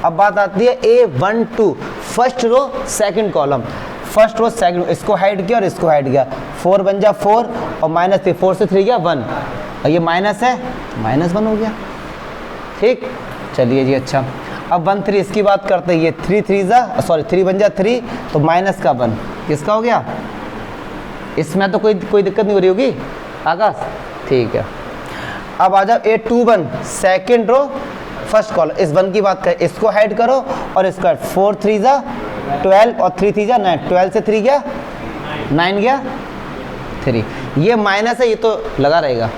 अब बात आती है A12, first row second column, first row second, इसको हाइड किया और इसको हाइड किया, 4 बन जा 4 और माइनस 3, 4 से 3 गया 1, और ये माइनस है, -1 हो गया, ठीक। चलिए जी, अच्छा अब 1 3 इसकी बात करते हैं, ये 3 3 जा, सॉरी 3 बन जा 3, तो माइनस का 1 किसका हो गया, इसमें तो कोई दिक्कत नहीं हो रही होगी आकाश, ठीक है। अब आ जाओ A21, second row first column, इस 1 की बात करें, इसको हाइड करो और इसको 4 3 जा 12 और 3 3 जा 9, 12 से 3 गया 9 गया 3, ये माइनस है, ये तो लगा रहेगा।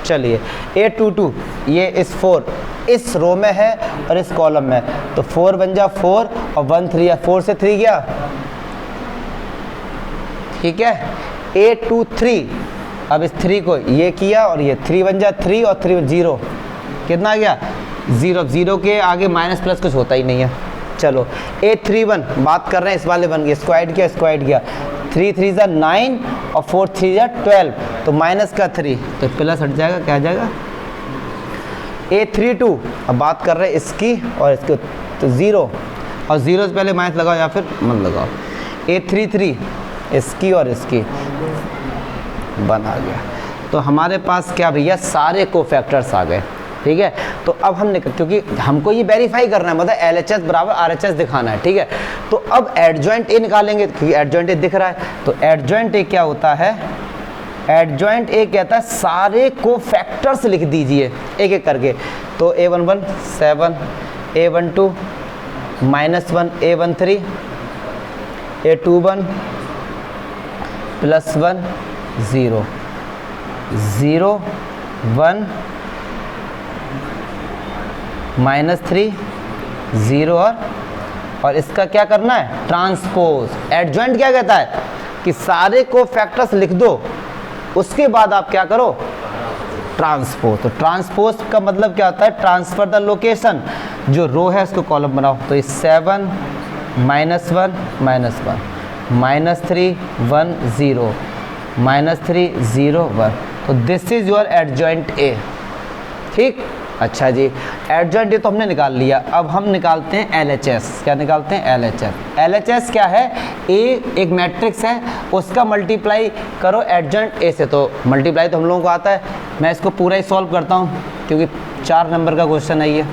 चलिए A22, ये इस 4 इस रो में है और इस कॉलम में, तो 4 बन जा 4 और 1 3 या 4 से 3 गया, ठीक है। A23, अब इस 3 को ये किया और ये 3 बन जा 3 और 3 0, कितना आ गया 0, 0 के आगे माइनस प्लस कुछ होता ही नहीं है। चलो A31 बात कर रहे हैं इस वाले बन गया, इसको ऐड किया इसको ऐड किया, 3 3 जा 9 और 4 3 जा 12, तो माइनस का 3, तो प्लस हट जाएगा, क्या आ जाएगा A32। अब बात कर रहे हैं इसकी और इसकी, तो 0 और 0 से पहले माइनस लगाओ या फिर मत लगाओ। A33, इसकी और इसकी, 1 आ गया। तो हमारे पास क्या भैया, सारे कोफैक्टर्स आ गए, ठीक है। तो अब हम क्योंकि हमको ये वेरीफाई करना है, मतलब LHS बराबर RHS दिखाना है, ठीक है। तो अब एडजॉइंट ए निकालेंगे, क्योंकि एडजॉइंट ए दिख रहा है। तो एडजॉइंट ए क्या होता है, एडजॉइंट ए कहता है सारे कोफैक्टर्स लिख दीजिए एक एक करके। तो A11 7, A12 -1, A13 A21 +1 0 0 1 -3 0 और इसका क्या करना है, ट्रांसपोज। एडजॉइंट क्या कहता है कि सारे को फैक्टर्स लिख दो, उसके बाद आप क्या करो, ट्रांसपोज। तो ट्रांसपोज का मतलब क्या होता है, ट्रांसफर द लोकेशन, जो रो है उसको कॉलम बनाओ। तो ये 7 -1 -1 -3 1 0 -3 0 1। तो this is your adjoint A. ठीक, अच्छा जी, एडजॉइंट ए तो हमने निकाल लिया। अब हम निकालते हैं LHS। क्या निकालते हैं, LHS। LHS क्या है, ए एक मैट्रिक्स है, उसका मल्टीप्लाई करो एडजॉइंट ए से। तो मल्टीप्लाई तो हम लोगों को आता है, मैं इसको पूरा ही सॉल्व करता हूँ क्योंकि 4 नंबर का क्वेश्चन है ये।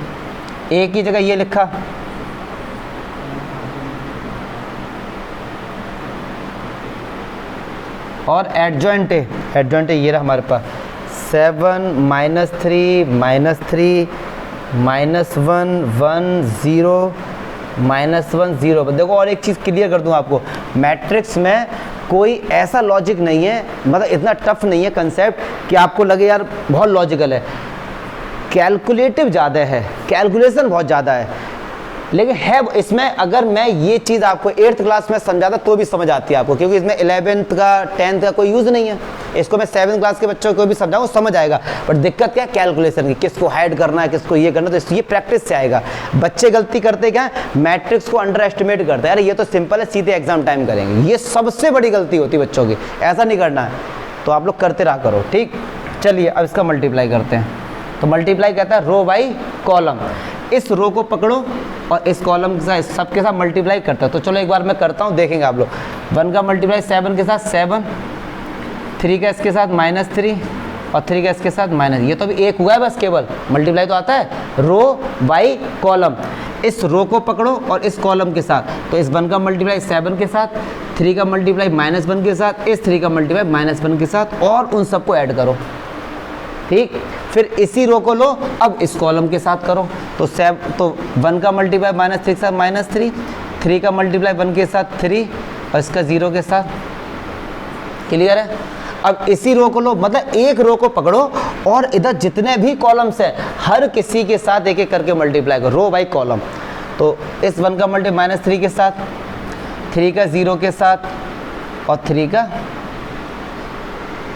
ए की जगह ये लिखा, और एडजॉइंट ए, एडजॉइंट ए ये रहा हमारे पास 7 -3 -3 -1 1 0 -1 0। देखो और एक चीज़ क्लियर कर दूं आपको, मैट्रिक्स में कोई ऐसा लॉजिक नहीं है, मतलब इतना टफ नहीं है कंसेप्ट कि आपको लगे यार बहुत लॉजिकल है। कैलकुलेटिव ज़्यादा है, कैलकुलेशन बहुत ज़्यादा है, लेकिन है इसमें, अगर मैं ये चीज़ आपको 8th क्लास में समझाता तो भी समझ आती है आपको, क्योंकि इसमें 11th का 10th का कोई यूज़ नहीं है। इसको मैं 7th क्लास के बच्चों को भी समझाऊँ समझ आएगा, बट दिक्कत क्या है, कैलकुलेशन की, किसको हाइड करना है, किसको ये करना है। तो ये प्रैक्टिस से आएगा। बच्चे गलती करते क्या, मैट्रिक्स को अंडर एस्टिमेट करते हैं, अरे ये तो सिंपल है, सीधे एग्जाम टाइम करेंगे। ये सबसे बड़ी गलती होती है बच्चों की, ऐसा नहीं करना है। तो आप लोग करते रहा करो, ठीक। चलिए अब इसका मल्टीप्लाई करते हैं। तो मल्टीप्लाई कहता है रो बाई कॉलम। इस रो को पकड़ो और इस कॉलम के साथ सबके साथ मल्टीप्लाई करता है। तो चलो एक बार मैं करता हूँ, देखेंगे आप लोग। 1 का मल्टीप्लाई 7 के साथ 7, 3 का इसके साथ -3 और 3 का इसके साथ माइनस। ये तो अभी एक हुआ है बस, केवल मल्टीप्लाई तो आता है रो बाई कॉलम। इस रो को पकड़ो और इस कॉलम के साथ, तो इस 1 का मल्टीप्लाई 7 के साथ, 3 का मल्टीप्लाई -1 के साथ, इस 3 का मल्टीप्लाई -1 के साथ, और उन सबको ऐड करो, ठीक। फिर इसी रो को लो, अब इस कॉलम के साथ करो। तो 1 का मल्टीप्लाई -3 के साथ -3, 3 का मल्टीप्लाई 1 के साथ 3 और इसका 0 के साथ। क्लियर है। अब इसी रो को लो, मतलब एक रो को पकड़ो और इधर जितने भी कॉलम्स हैं हर किसी के साथ एक एक करके मल्टीप्लाई करो, रो बाई कॉलम। तो इस 1 का मल्टीप्लाई -3 के साथ, 3 का 0 के साथ और 3 का,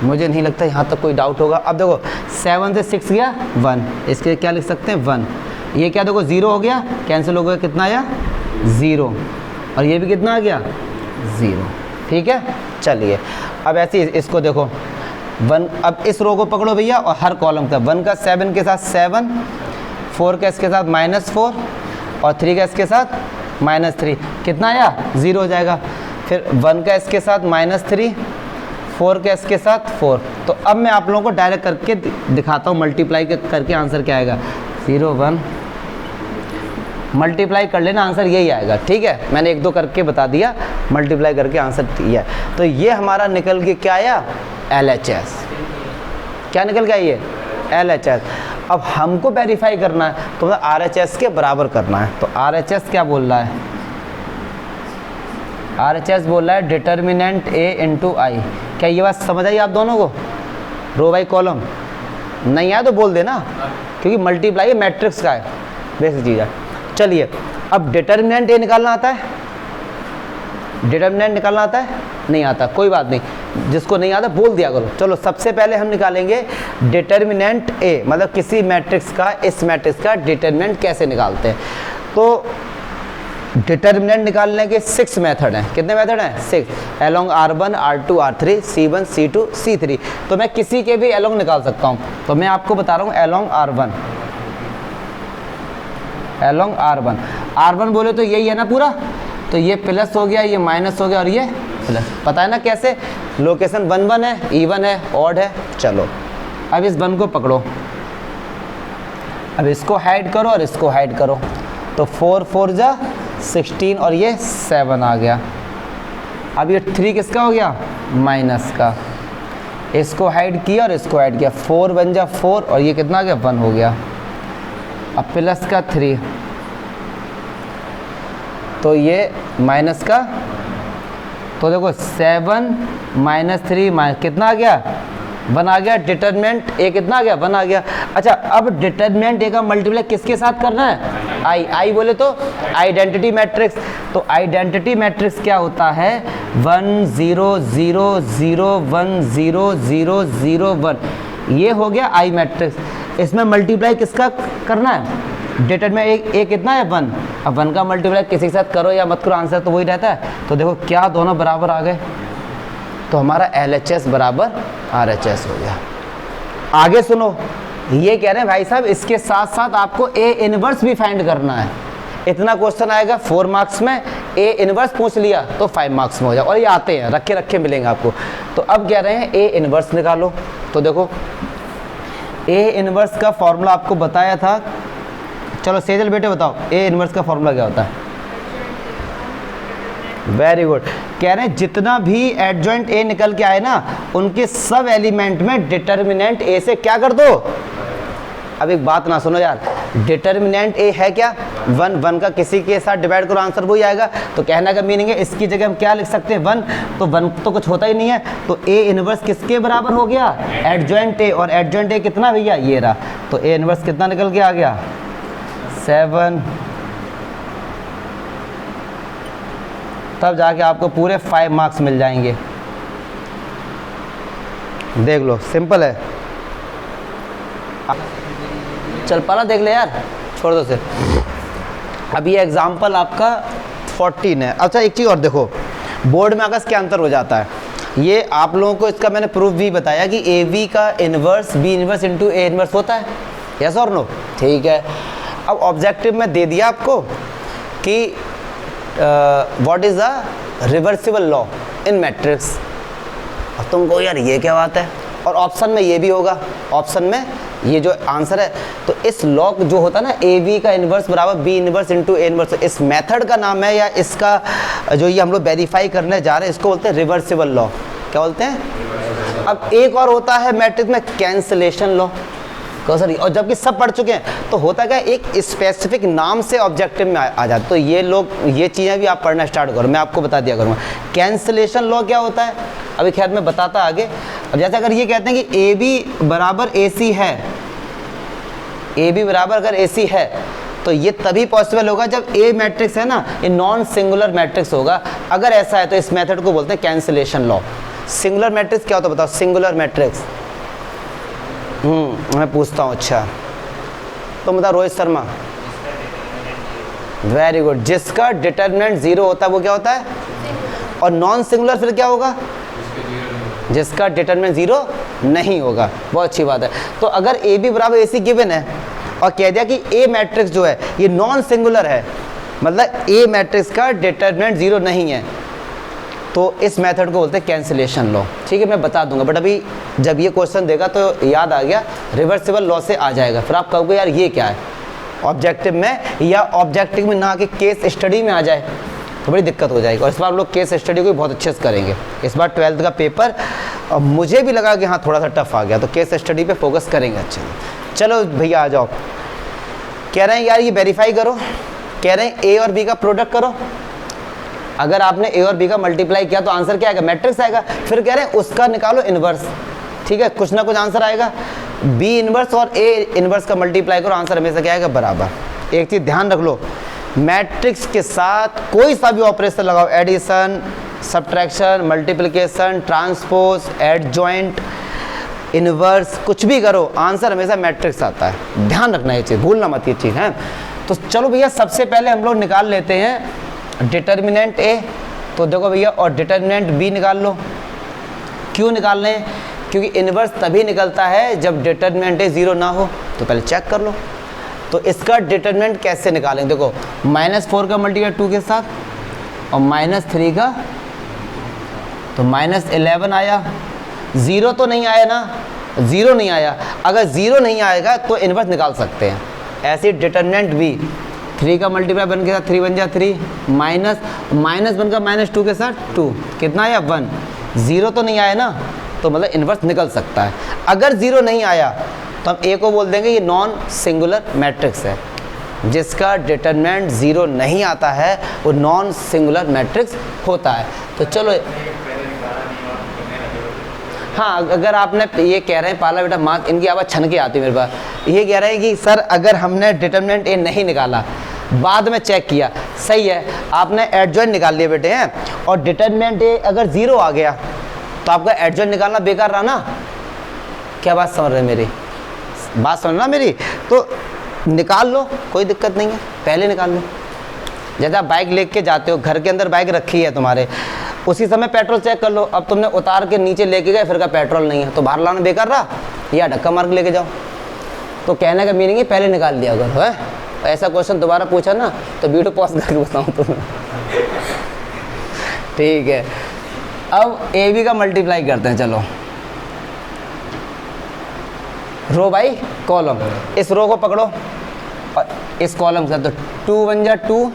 मुझे नहीं लगता यहाँ तक कोई डाउट होगा। अब देखो 7 से 6 गया 1, इसके क्या लिख सकते हैं 1। ये क्या देखो 0 हो गया, कैंसिल हो गया, कितना आया 0, और ये भी कितना आ गया 0, ठीक है। चलिए अब ऐसे इसको देखो 1, अब इस रो को पकड़ो भैया और हर कॉलम का 1 का 7 के साथ 7, 4 का इसके साथ -4 और 3 का इसके साथ -3, कितना आया 0 हो जाएगा। फिर 1 का इसके साथ -3, 4 के इसके साथ 4। तो अब मैं आप लोगों को डायरेक्ट करके दिखाता हूँ, मल्टीप्लाई करके आंसर क्या आएगा 0 1, मल्टीप्लाई कर लेना, आंसर यही आएगा, ठीक है। मैंने 1 2 करके बता दिया, मल्टीप्लाई करके आंसर दिया। तो ये हमारा निकल के क्या आया LHS। क्या निकल गया ये LHS। अब हमको वेरीफाई करना है तो RHS के बराबर करना है। तो RHS क्या बोल रहा है, RHS बोल रहा है डिटर्मिनेंट A इंटू आई। क्या ये बात समझ आई आप दोनों को, रो बाई कॉलम? नहीं आया तो बोल देना, क्योंकि मल्टीप्लाई मैट्रिक्स का है, बेसिक चीज़ है। चलिए अब डिटर्मिनेंट A निकालना आता है, डिटर्मिनेंट निकालना आता है, नहीं आता, कोई बात नहीं, जिसको नहीं आता बोल दिया करो। चलो सबसे पहले हम निकालेंगे डिटर्मिनेंट A, मतलब किसी मैट्रिक्स का, इस मैट्रिक्स का डिटर्मिनेंट कैसे निकालते हैं। तो डिटर्मिनेंट निकालने के 6 मेथड हैं। कितने मेथड हैं 6, along R1 R2 R3 C1 C2 C3। तो मैं किसी के भी एलोंग निकाल सकता हूँ। तो मैं आपको बता रहा हूँ एलोंग R1, एलोंग R1 बोले तो यही है ना पूरा, तो ये प्लस हो गया, ये माइनस हो गया और ये प्लस, पता है ना कैसे, लोकेशन 1 1 है, इवन है, ऑड है। चलो अब इस 1 को पकड़ो, अब इसको हाइड करो और इसको हाइड करो। तो 4 4 जा 16 और ये 7 आ गया। अब ये 3 किसका हो गया माइनस का, इसको हाइड किया और इसको हाइड किया, 4 बन जा 4 और ये कितना आ गया 1 हो गया। अब प्लस का 3, तो ये माइनस का, तो देखो 7 -3 कितना आ गया 1 आ गया। डिटर्मिनेंट A कितना आ गया 1 आ गया। अच्छा अब डिटर्मिनेंट A का मल्टीप्लाई किसके साथ करना है, आई बोले तो आइडेंटिटी मैट्रिक्स। तो आइडेंटिटी मैट्रिक्स क्या होता है, 1 0 0 0 1 0 0 0 1, ये हो गया आई मैट्रिक्स। इसमें मल्टीप्लाई किसका करना है, डेटर में ए कितना है 1, अब 1 का मल्टीप्लाई किसी के साथ करो या मत करो, आंसर तो वही रहता है। तो देखो क्या दोनों बराबर आ गए, तो हमारा LHS बराबर RHS हो गया। आगे सुनो, ये कह रहे हैं भाई साहब इसके साथ साथ आपको ए इनवर्स भी फाइंड करना है। इतना क्वेश्चन आएगा 4 मार्क्स में, ए इनवर्स पूछ लिया तो 5 मार्क्स में हो जाए, और ये आते हैं रखे रखे मिलेंगे आपको। तो अब कह रहे हैं ए इनवर्स निकालो। तो देखो ए इनवर्स का फॉर्मूला आपको बताया था, चलो सेजल बेटे बताओ ए इनवर्स का फॉर्मूला क्या होता है। वेरी गुड, कह रहे हैं जितना भी एडजॉइंट ए निकल के आए ना, उनके सब एलिमेंट में डिटर्मिनेंट ए से क्या कर दो। अब एक बात ना सुनो यार, डिटर्मिनेंट ए है क्या 1 का किसी के साथ डिवाइड करो आंसर वही आएगा। तो कहना का मीनिंग है इसकी जगह हम क्या लिख सकते हैं 1, तो 1 तो कुछ होता ही नहीं है, तो ए इनवर्स किसके बराबर हो गया, एडजॉइंट ए। और एडजॉइंट ए कितना भैया, ये रहा, तो ए इनवर्स कितना निकल के आ गया 7। तब जाके आपको पूरे 5 मार्क्स मिल जाएंगे। देख लो सिंपल है। चल पहला देख ले यार, छोड़ दो से। अब ये एग्जाम्पल आपका 14 है। अच्छा एक चीज़ और देखो, बोर्ड में आकाश क्या अंतर हो जाता है, ये आप लोगों को इसका मैंने प्रूफ भी बताया कि ए वी का inverse B inverse into A inverse होता है, यस और नो, ठीक है। अब ऑब्जेक्टिव में दे दिया आपको कि what is the reversible law in matrix. और तुमको यार ये क्या बात है, और ऑप्शन में ये भी होगा, ऑप्शन में ये जो आंसर है। तो इस लॉ जो होता है ना, ए वी का इन्वर्स बराबर B inverse into A inverse, इस मेथड का नाम है, या इसका जो ये हम लोग वेरीफाई करने जा रहे हैं इसको बोलते हैं रिवर्सिबल लॉ। क्या बोलते हैं। अब एक और होता है मैट्रिक्स में कैंसलेशन लॉ, सर, और जबकि सब पढ़ चुके हैं तो होता क्या, एक स्पेसिफिक नाम से ऑब्जेक्टिव में आ जाता। तो ये लोग ये चीज़ें भी आप पढ़ना स्टार्ट करो, मैं आपको बता दिया करूँगा कैंसलेशन लॉ क्या होता है। अभी खैर मैं बताता आगे। अब जैसे अगर ये कहते हैं कि ए बी बराबर ए सी है, ए बी बराबर अगर ए सी है, तो ये तभी पॉसिबल होगा जब ए मैट्रिक्स है ना, ये नॉन सिंगुलर मैट्रिक्स होगा। अगर ऐसा है तो इस मेथड को बोलते हैं कैंसलेशन लॉ। सिंगुलर मैट्रिक्स क्या होता है बताओ, सिंगुलर मैट्रिक्स मैं पूछता हूँ। अच्छा तो बताओ रोहित शर्मा, वेरी गुड, जिसका डिटर्मिनेंट 0 होता है वो क्या होता है, और नॉन सिंगुलर फिर क्या होगा, जिसका डिटर्मिनेंट 0 नहीं होगा। बहुत अच्छी बात है। तो अगर ए बी बराबर ए सी गिवन है और कह दिया कि ए मैट्रिक्स जो है ये नॉन सिंगुलर है, मतलब ए मैट्रिक्स का डिटर्मिनेंट 0 नहीं है, तो इस मेथड को बोलते हैं कैंसलेशन लॉ। ठीक है, मैं बता दूंगा, बट अभी जब ये क्वेश्चन देगा तो याद आ गया, रिवर्सिबल लॉ से आ जाएगा। फिर आप कहोगे यार ये क्या है, ऑब्जेक्टिव में या ऑब्जेक्टिव में ना कि केस स्टडी में आ जाए तो बड़ी दिक्कत हो जाएगी। और इस बार हम लोग केस स्टडी को भी बहुत अच्छे से करेंगे। इस बार 12th का पेपर मुझे भी लगा कि हाँ थोड़ा सा टफ आ गया, तो केस स्टडी पे फोकस करेंगे अच्छे से। चलो भैया आ जाओ। कह रहे हैं यार ये वेरीफाई करो, कह रहे हैं ए और बी का प्रोडक्ट करो। अगर आपने ए और बी का मल्टीप्लाई किया तो आंसर क्या आएगा, मैट्रिक्स आएगा। फिर कह रहे हैं उसका निकालो इन्वर्स, ठीक है, कुछ ना कुछ आंसर आएगा। बी इन्वर्स और ए इन्वर्स का मल्टीप्लाई करो, आंसर हमेशा क्या आएगा, बराबर। एक चीज़ ध्यान रख लो, मैट्रिक्स के साथ कोई सा भी ऑपरेशन लगाओ, addition, subtraction, multiplication, transpose, adjoint, inverse, कुछ भी करो आंसर हमेशा मैट्रिक्स आता है। ध्यान रखना ये चीज़, भूलना मत ये चीज़ है। तो चलो भैया सबसे पहले हम लोग निकाल लेते हैं डिटर्मिनेंट ए। तो देखो भैया, और डिटर्मिनेंट बी निकाल लो। क्यों निकाल लें, क्योंकि इन्वर्स तभी निकलता है जब डिटर्मिनेंट ए 0 ना हो। तो पहले चेक कर लो। तो इसका डिटर्मिनेंट कैसे निकालेंगे, देखो -4 का मल्टीप्लाई 2 के साथ और -3 का, तो -11 आया। 0 तो नहीं आया ना, 0 नहीं आया। अगर 0 नहीं आएगा तो इन्वर्स निकाल सकते हैं। ऐसे डिटर्मिनेंट बी, 3 का मल्टीप्लाई 1 के साथ 3 बन जाए 3, -1 का -2 के साथ 2, कितना आया 1। 0 तो नहीं आया ना, तो मतलब इन्वर्स निकल सकता है। अगर 0 नहीं आया तो हम ए को बोल देंगे ये नॉन सिंगुलर मैट्रिक्स है। जिसका डिटर्मिनेंट 0 नहीं आता है वो नॉन सिंगुलर मैट्रिक्स होता है। तो चलो, हाँ, अगर आपने ये कह रहे हैं पाला बेटा मार्क्स, इनकी आवाज़ छन के आती है मेरे पास, ये कह रहे हैं कि सर अगर हमने डिटर्मिनेंट ए नहीं निकाला बाद में चेक किया, सही है, आपने एडजॉइंट निकाल लिया बेटे हैं, और डिटरमिनेंट ए अगर 0 आ गया तो आपका एडजॉइंट निकालना बेकार रहा ना। क्या बात समझ रहे मेरी, बात समझना मेरी, तो निकाल लो, कोई दिक्कत नहीं है, पहले निकाल लो। जैसे आप बाइक लेके जाते हो, घर के अंदर बाइक रखी है तुम्हारे, उसी समय पेट्रोल चेक कर लो, अब तुमने उतार के नीचे लेके गए, फिर का पेट्रोल नहीं है, तो बाहर लाना बेकार रहा, या धक्का मार के लेके जाओ। तो कहने का मीनिंग है पहले निकाल लिया करो, है। ऐसा क्वेश्चन दोबारा पूछा ना तो वीडियो पॉज करके बताऊँ तुम्हें। ठीक है, अब ए बी का मल्टीप्लाई करते हैं, चलो रो बाई कॉलम, इस रो को पकड़ो और इस कॉलम के साथ, तो 2 1 जा 2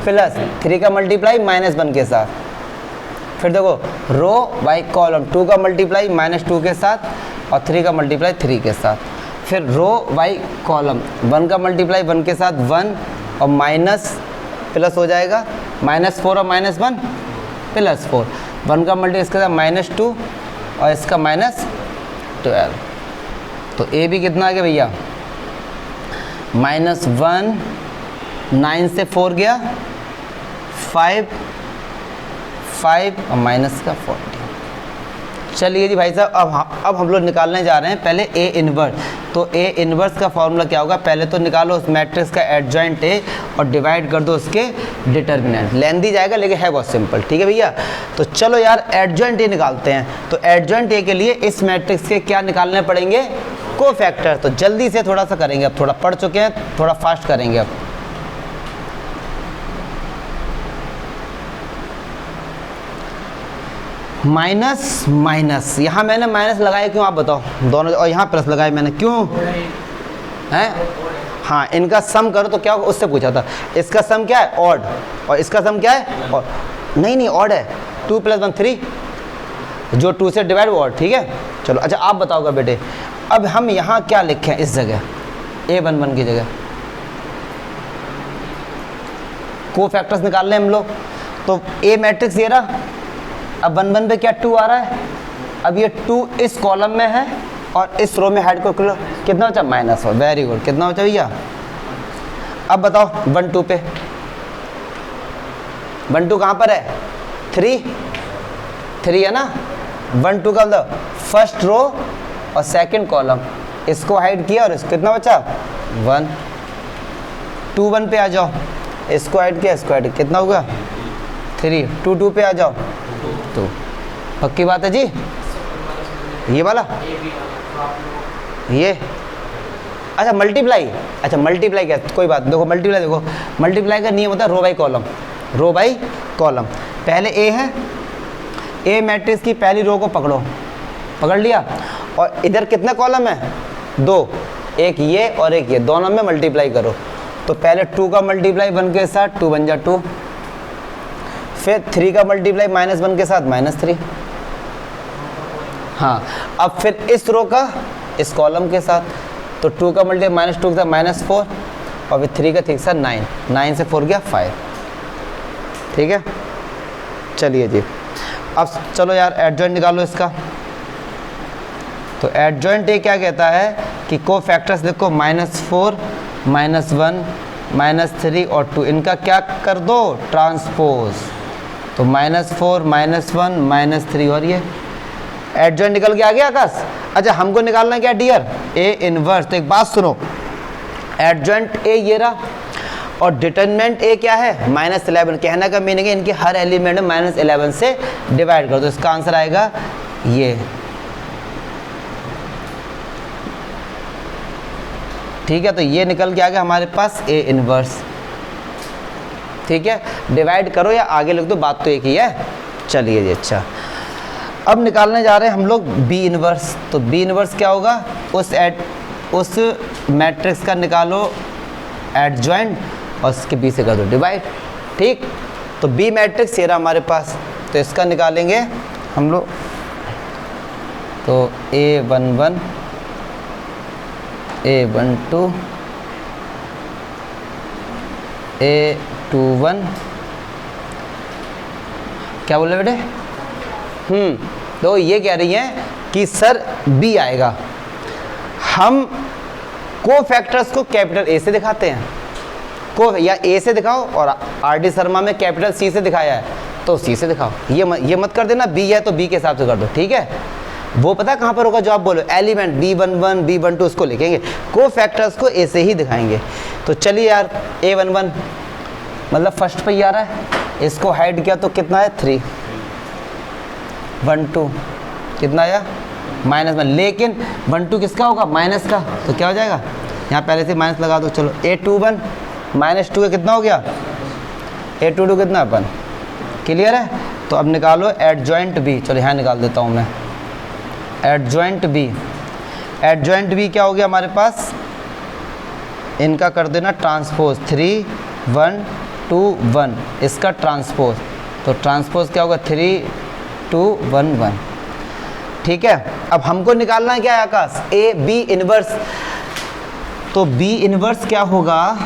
प्लस 3 का मल्टीप्लाई -1 के साथ, फिर देखो रो बाई कॉलम, 2 का मल्टीप्लाई -2 के साथ और 3 का मल्टीप्लाई 3 के साथ, फिर रो बाई कॉलम, 1 का मल्टीप्लाई 1 के साथ 1 और माइनस प्लस हो जाएगा, -4 और -1 +4, 1 का मल्टीप्लाई इसके साथ -2 और इसका -12, तो ए भी कितना आ गया भैया, -1, 9 से 4 गया 5 और माइनस का 40। चलिए जी भाई साहब, अब हम लोग निकालने जा रहे हैं पहले ए इनवर्स। तो ए इनवर्स का फॉर्मूला क्या होगा, पहले तो निकालो उस मैट्रिक्स का एडजॉइंट ए और डिवाइड कर दो उसके डिटर्मिनेंट। लेंदी जाएगा लेकिन है बहुत सिंपल, ठीक है भैया। तो चलो यार एडजॉइंट ए निकालते हैं। तो एडजॉइंट ए के लिए इस मैट्रिक्स के क्या निकालने पड़ेंगे, कोफैक्टर। तो जल्दी से थोड़ा सा करेंगे, अब थोड़ा पढ़ चुके हैं, थोड़ा फास्ट करेंगे अब। माइनस माइनस, यहाँ मैंने माइनस लगाया क्यों आप बताओ दोनों, और यहाँ प्लस लगाया मैंने क्यों, हैं? हाँ, इनका सम करो तो क्या होगा, उससे पूछा था। इसका सम क्या है, ऑड, और इसका सम क्या है, ऑड। नहीं ऑड है, 2 + 1 3, जो 2 से डिवाइड वो ऑड, ठीक है। चलो अच्छा आप बताओगे बेटे, अब हम यहाँ क्या लिखें इस जगह, A11 की जगह कोफैक्टर्स निकाल लें हम लोग। तो ए मैट्रिक्स ये रहा, अब 1 1 पे क्या 2 आ रहा है, अब ये 2 इस कॉलम में है और इस रो में हेड को कितना बचा, -1। वेरी गुड, कितना बचा भैया। अब बताओ 1 2 पे, 1 2 कहाँ पर है, 3 है ना। 1 2 का मतलब फर्स्ट रो और सेकंड कॉलम, इसको हाइड किया और इसको कितना बचा 1। 2 1 पे आ जाओ, इसको हाइड किया, इसको हाइड, कितना होगा 3। 2 2 पे आ जाओ, तो पक्की बात है जी, ये वाला, ये अच्छा मल्टीप्लाई, अच्छा मल्टीप्लाई क्या, कोई बात, देखो मल्टीप्लाई, देखो मल्टीप्लाई का नियम होता है row by column, row by column. पहले ए है, ए मैट्रिक्स की पहली रो को पकड़ो, पकड़ लिया, और इधर कितने कॉलम है, 2, एक ये और एक ये, दोनों में मल्टीप्लाई करो। तो पहले 2 का मल्टीप्लाई 1 के साथ, 2 1 जा 2, फिर 3 का मल्टीप्लाई -1 के साथ -3, हाँ। अब फिर इस रो का इस कॉलम के साथ, तो 2 का मल्टीप्लाई -2 के साथ -4 और फिर 3 का 3 के साथ 9 से 4 गया 5, ठीक है। चलिए जी, अब चलो यार एडजॉइंट निकालो इसका। तो एडजॉइंट ये क्या कहता है कि कोफैक्टर्स देखो -4 -1 -3 और 2, इनका क्या कर दो, ट्रांसपोज। तो -4 -1 -3 और ये एडजॉइंट निकल के आ गया आकाश। अच्छा हमको निकालना क्या डियर, ए इनवर्स। तो एक बात सुनो, एडजॉइंट ए ये रहा और डिटरमिनेंट ए क्या है, -11। कहने का मीनिंग है इनके हर एलिमेंट में -11 से डिवाइड कर दो, इसका आंसर आएगा ये, ठीक है। तो ये निकल के आ गया हमारे पास ए इनवर्स, ठीक है। डिवाइड करो या आगे लिख दो, बात तो एक ही है। चलिए जी, अच्छा अब निकालने जा रहे हैं हम लोग बी इनवर्स। तो बी इनवर्स क्या होगा, उस मैट्रिक्स का निकालो एडजॉइंट और उसके बी से कर दो डिवाइड, ठीक। तो बी मैट्रिक्स ये रहा हमारे पास, तो इसका निकालेंगे हम लोग। तो A11 A12 A21, क्या बोले बेटे, तो ये कह रही हैं कि सर बी आएगा। हम कोफैक्टर्स को कैपिटल ए से दिखाते हैं, को या ए से दिखाओ और आर डी शर्मा में कैपिटल सी से दिखाया है तो सी से दिखाओ, ये मत कर देना बी है तो बी के हिसाब से कर दो, ठीक है। वो पता कहाँ पर होगा जो आप बोलो, एलिमेंट B11 B12 उसको लिखेंगे, को फैक्टर्स को ए से ही दिखाएंगे। तो चलिए यार A11 मतलब फर्स्ट पे ही आ रहा है, इसको हाइड किया तो कितना है 3, 1 2 कितना आया -1, लेकिन 1 2 किसका होगा माइनस का, तो क्या हो जाएगा यहाँ पहले से माइनस लगा दो। चलो A21 -2 का कितना हो गया, A22 कितना अपन क्लियर है। तो अब निकालो एडजॉइंट बी, चलो यहाँ निकाल देता हूँ मैं एडजॉइंट बी। एडजॉइंट बी क्या हो गया हमारे पास, इनका कर देना ट्रांसपोज 3 1 2 1, इसका ट्रांसपोज, तो ट्रांसपोज क्या होगा 3 2 1 1, ठीक है। अब हमको निकालना है क्या है आकाश, ए बी इनवर्स। तो बी इनवर्स क्या होगा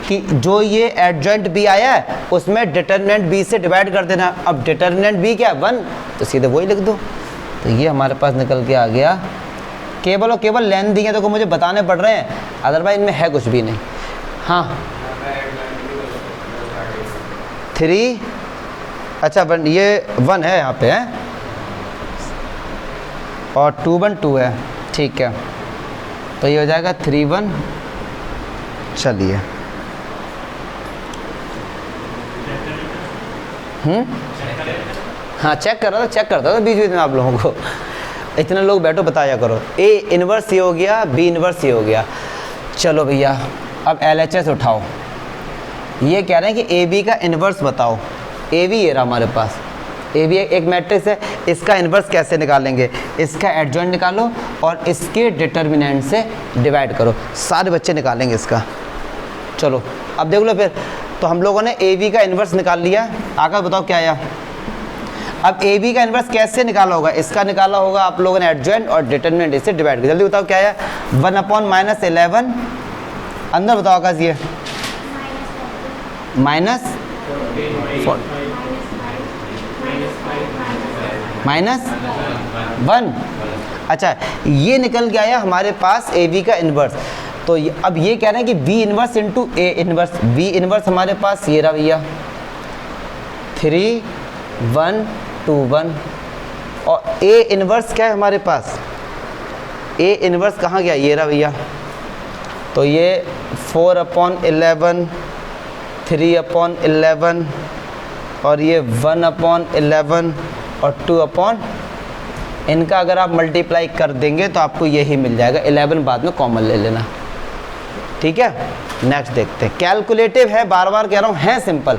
कि जो ये एडजॉइंट बी आया है उसमें डिटरमिनेंट बी से डिवाइड कर देना। अब डिटरमिनेंट बी क्या है 1, तो सीधे वही लिख दो। तो ये हमारे पास निकल के आ गया, केवल और केवल लेंथ दी है तो मुझे बताने पड़ रहे हैं, अदरवाइज इनमें है कुछ भी नहीं। हाँ 3 अच्छा 1 ये 1 है यहाँ पे है और 2 1 2 है, ठीक है। तो ये हो जाएगा 3 1, चलिए हाँ चेक कर रहा था बीच बीच में आप लोगों को, इतने लोग बैठो बताया करो। ए इनवर्स ये हो गया, बी इनवर्स ये हो गया। चलो भैया अब LHS उठाओ, ये कह रहे हैं कि ए बी का इनवर्स बताओ। ए बी ये रहा हमारे पास, ए बी एक मैट्रिक्स है, इसका इनवर्स कैसे निकालेंगे, इसका एडजॉइंट निकालो और इसके डिटर्मिनेंट से डिवाइड करो, सारे बच्चे निकालेंगे इसका। चलो अब देख लो फिर, तो हम लोगों ने ए बी का इनवर्स निकाल लिया, आकर बताओ क्या आया। अब ए बी का इनवर्स कैसे निकाला होगा, इसका निकाला होगा आप लोगों ने एडजॉइंट और डिटरमिनेंट इससे डिवाइड कर, जल्दी बताओ क्या आया 1/-11, अंदर बताओ आकाश ये -1। अच्छा ये निकल के आया हमारे पास ए बी का इनवर्स। तो अब ये कह रहे हैं कि B inverse into A inverse, B inverse हमारे पास ये रहा भैया 3 1 2 1, और ए इनवर्स क्या है हमारे पास, ए इनवर्स कहाँ गया, ये रहा भैया। तो ये 4/11, 3/11 और ये 1/11 और 2 इनका अगर आप मल्टीप्लाई कर देंगे तो आपको यही मिल जाएगा। 11 बाद में कॉमन ले लेना, ठीक है। नेक्स्ट देखते हैं, कैलकुलेटिव है, बार बार कह रहा हूँ है सिंपल,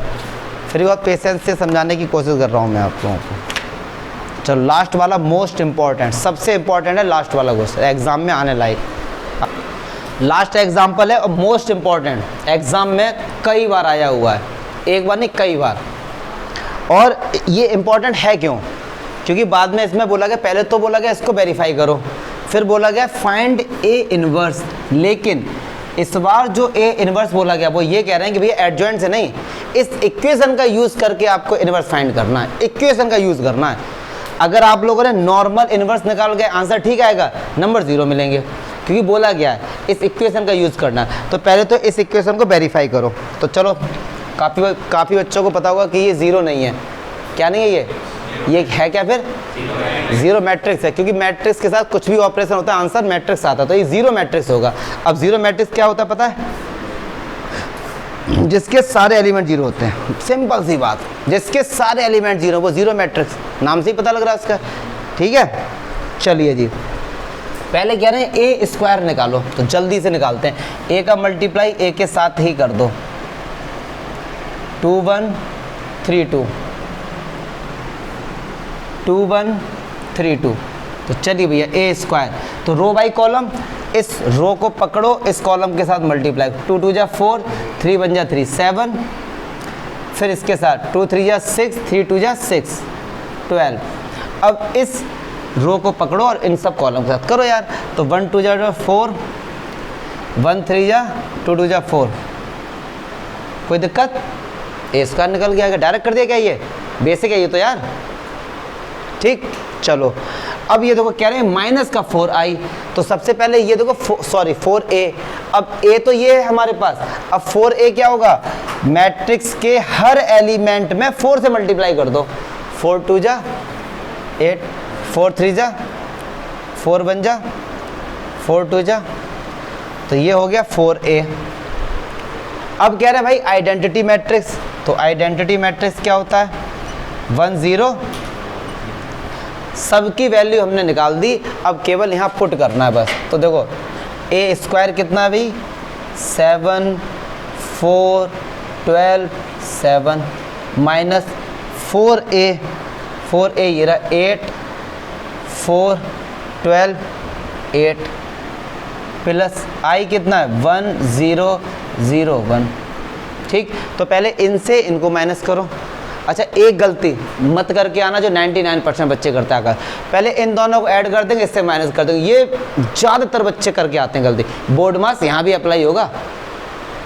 फिर बहुत पेशेंस से समझाने की कोशिश कर रहा हूँ मैं आप लोगों को। चलो लास्ट वाला मोस्ट इंपॉर्टेंट, सबसे इंपॉर्टेंट है लास्ट वाला क्वेश्चन, एग्जाम में आने लायक लास्ट एग्जाम्पल है और मोस्ट इंपॉर्टेंट, एग्जाम में कई बार आया हुआ है, एक बार नहीं कई बार। और ये इंपॉर्टेंट है क्यों, क्योंकि बाद में इसमें बोला गया, पहले तो बोला गया इसको वेरीफाई करो, फिर बोला गया फाइंड ए इनवर्स, लेकिन इस बार जो ए इनवर्स बोला गया वो ये कह रहे हैं कि भैया एडजॉइंट से नहीं, इस इक्वेशन का यूज़ करके आपको इनवर्स फाइंड करना है, इक्वेशन का यूज़ करना है। अगर आप लोगों ने नॉर्मल इनवर्स निकाल के आंसर ठीक आएगा, नंबर 0 मिलेंगे, क्योंकि बोला गया है इस इक्वेशन का यूज़ करना है। तो पहले तो इस इक्वेशन को वेरीफाई करो। तो चलो काफ़ी बच्चों को पता होगा कि ये 0 नहीं है, क्या नहीं है ये है क्या, फिर 0 मैट्रिक्स है, क्योंकि मैट्रिक्स के साथ कुछ भी ऑपरेशन होता है आंसर मैट्रिक्स आता है, तो ये 0 मैट्रिक्स होगा। अब 0 मैट्रिक्स क्या होता है पता है, जिसके सारे एलिमेंट 0 होते हैं, सिंपल सी बात, जिसके सारे एलिमेंट 0 वो 0 मैट्रिक्स, नाम से ही पता लग रहा है उसका, ठीक है। चलिए जी पहले कह रहे हैं ए स्क्वायर निकालो, तो जल्दी से निकालते हैं। ए का मल्टीप्लाई ए के साथ ही कर दो, 2 1 3 2 2 1 3 2। तो चलिए भैया ए स्क्वायर, तो रो बाई कॉलम, इस रो को पकड़ो, इस कॉलम के साथ मल्टीप्लाई, 2 2 जा 4, 3 1 जा 3 7, फिर इसके साथ 2 3 जा 6, 3 2 जा 6 12। अब इस रो को पकड़ो और इन सब कॉलम के साथ करो यार, तो 1 2 जा 4, 1 3 जा 2 2 जा 4, कोई दिक्कत, ए स्क्वायर निकल गया, डायरेक्ट कर दिया क्या, ये बेसिक है ये तो यार, ठीक। चलो अब ये देखो कह रहे हैं माइनस का 4i, तो सबसे पहले ये देखो सॉरी 4a, अब a तो ये है हमारे पास, अब 4a क्या होगा, मैट्रिक्स के हर एलिमेंट में 4 से मल्टीप्लाई कर दो, 4 2 जा 8, 4 3 जा 4 1 जा 4 2 जा, तो ये हो गया 4a। अब कह रहे हैं भाई आइडेंटिटी मैट्रिक्स, तो आइडेंटिटी मैट्रिक्स क्या होता है, 1 0, सबकी वैल्यू हमने निकाल दी, अब केवल यहाँ पुट करना है बस। तो देखो a स्क्वायर कितना है भाई, 7 4 12 7 माइनस 4a ये रहा 8 4 12 8 प्लस i कितना है 1 0 0 1। ठीक, तो पहले इनसे इनको माइनस करो। अच्छा एक गलती मत करके आना जो 99% बच्चे करते आकर, पहले इन दोनों को ऐड कर देंगे, इससे माइनस कर देंगे, ये ज़्यादातर बच्चे करके आते हैं गलती। बोर्ड मास यहाँ भी अप्लाई होगा,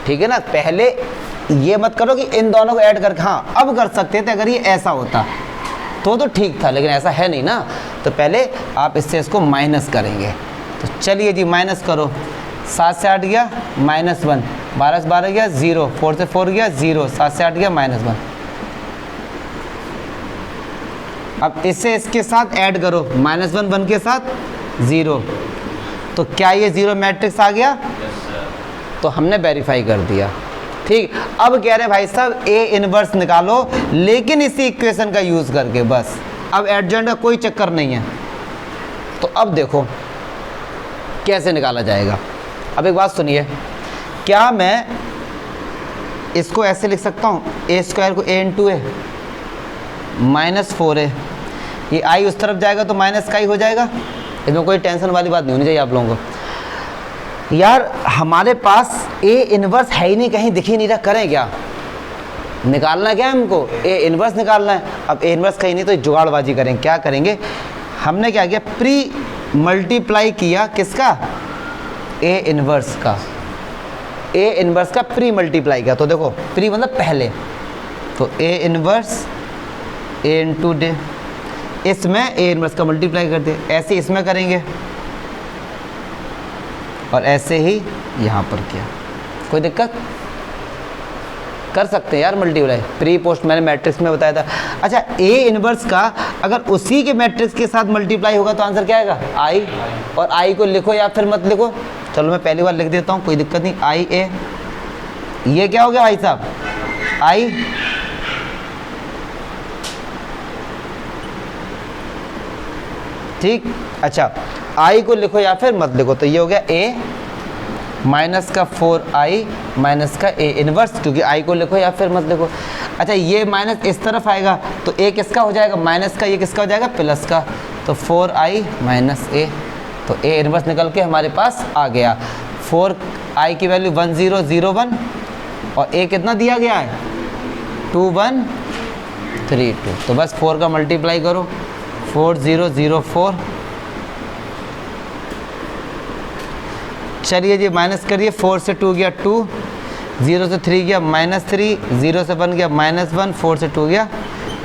ठीक है ना। पहले ये मत करो कि इन दोनों को ऐड करके, हाँ अब कर सकते थे अगर ये ऐसा होता तो ठीक था, लेकिन ऐसा है नहीं ना, तो पहले आप इससे इसको माइनस करेंगे। तो चलिए जी माइनस करो, 7 से 8 गया -1, 12 से 12 गया 0, 4 से 4 गया 0, 7 से 8 गया -1। अब इससे इसके साथ ऐड करो, -1 1 के साथ 0, तो क्या ये 0 मैट्रिक्स आ गया? तो हमने वेरीफाई कर दिया। ठीक, अब कह रहे हैं भाई साहब ए इनवर्स निकालो, लेकिन इसी इक्वेशन का यूज़ करके, बस अब एडजॉइंट का कोई चक्कर नहीं है। तो अब देखो कैसे निकाला जाएगा। अब एक बात सुनिए, क्या मैं इसको ऐसे लिख सकता हूँ, a स्क्वायर को a इंटू ए -4a, ये i उस तरफ जाएगा तो माइनस का ही हो जाएगा, इसमें कोई टेंशन वाली बात नहीं होनी चाहिए आप लोगों को। यार हमारे पास a इनवर्स है ही नहीं, कहीं दिख ही नहीं रहा, करें क्या? निकालना क्या है हमको? a इनवर्स निकालना है। अब a इनवर्स कहीं नहीं तो जुगाड़बाजी करें, क्या करेंगे? हमने क्या किया, प्री मल्टीप्लाई किया किसका? a इनवर्स का, a इनवर्स का प्री मल्टीप्लाई किया। तो देखो प्री मतलब पहले, तो a inverse a into day, इसमें a इनवर्स का मल्टीप्लाई कर दे, ऐसे इसमें करेंगे और ऐसे ही यहाँ पर किया। कोई दिक्कत? कर सकते हैं यार मल्टीप्लाई, प्री पोस्ट मैंने मैट्रिक्स में बताया था। अच्छा a इनवर्स का अगर उसी के मैट्रिक्स के साथ मल्टीप्लाई होगा तो आंसर क्या आएगा? i, और i को लिखो या फिर मत लिखो, चलो मैं पहली बार लिख देता हूँ, कोई दिक्कत नहीं। i a, ये क्या हो गया भाई साहब? i ठीक, अच्छा i को लिखो या फिर मत लिखो, तो ये हो गया a माइनस का 4i माइनस का a इनवर्स, क्योंकि i को लिखो या फिर मत लिखो। अच्छा ये माइनस इस तरफ आएगा तो a किसका हो जाएगा? माइनस का, ये किसका हो जाएगा? प्लस का, तो 4i माइनस a, तो a इनवर्स निकल के हमारे पास आ गया। 4i की वैल्यू 1 0 0 1 और a कितना दिया गया है? 2 1 3 2, तो बस 4 का मल्टीप्लाई करो, 4 0 0 4। चलिए जी माइनस करिए, 4 से 2 गया 2, 0 से 3 गया -3, 0 से 1 गया -1, 4 से 2 गया।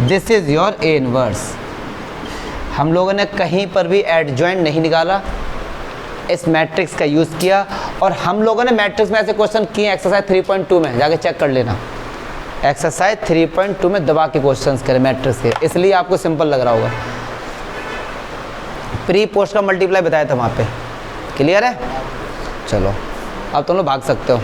This is your a inverse. हम लोगों ने कहीं पर भी एडजॉइंट नहीं निकाला, इस मैट्रिक्स का यूज़ किया, और हम लोगों ने मैट्रिक्स में ऐसे क्वेश्चन किए एक्सरसाइज 3.2 में, जाके चेक कर लेना। एक्सरसाइज 3.2 में दबा के क्वेश्चंस करें मैट्रिक्स के, इसलिए आपको सिंपल लग रहा होगा। प्री पोस्ट का मल्टीप्लाई बताया था वहाँ पे, क्लियर है? चलो अब तुम लोग भाग सकते हो।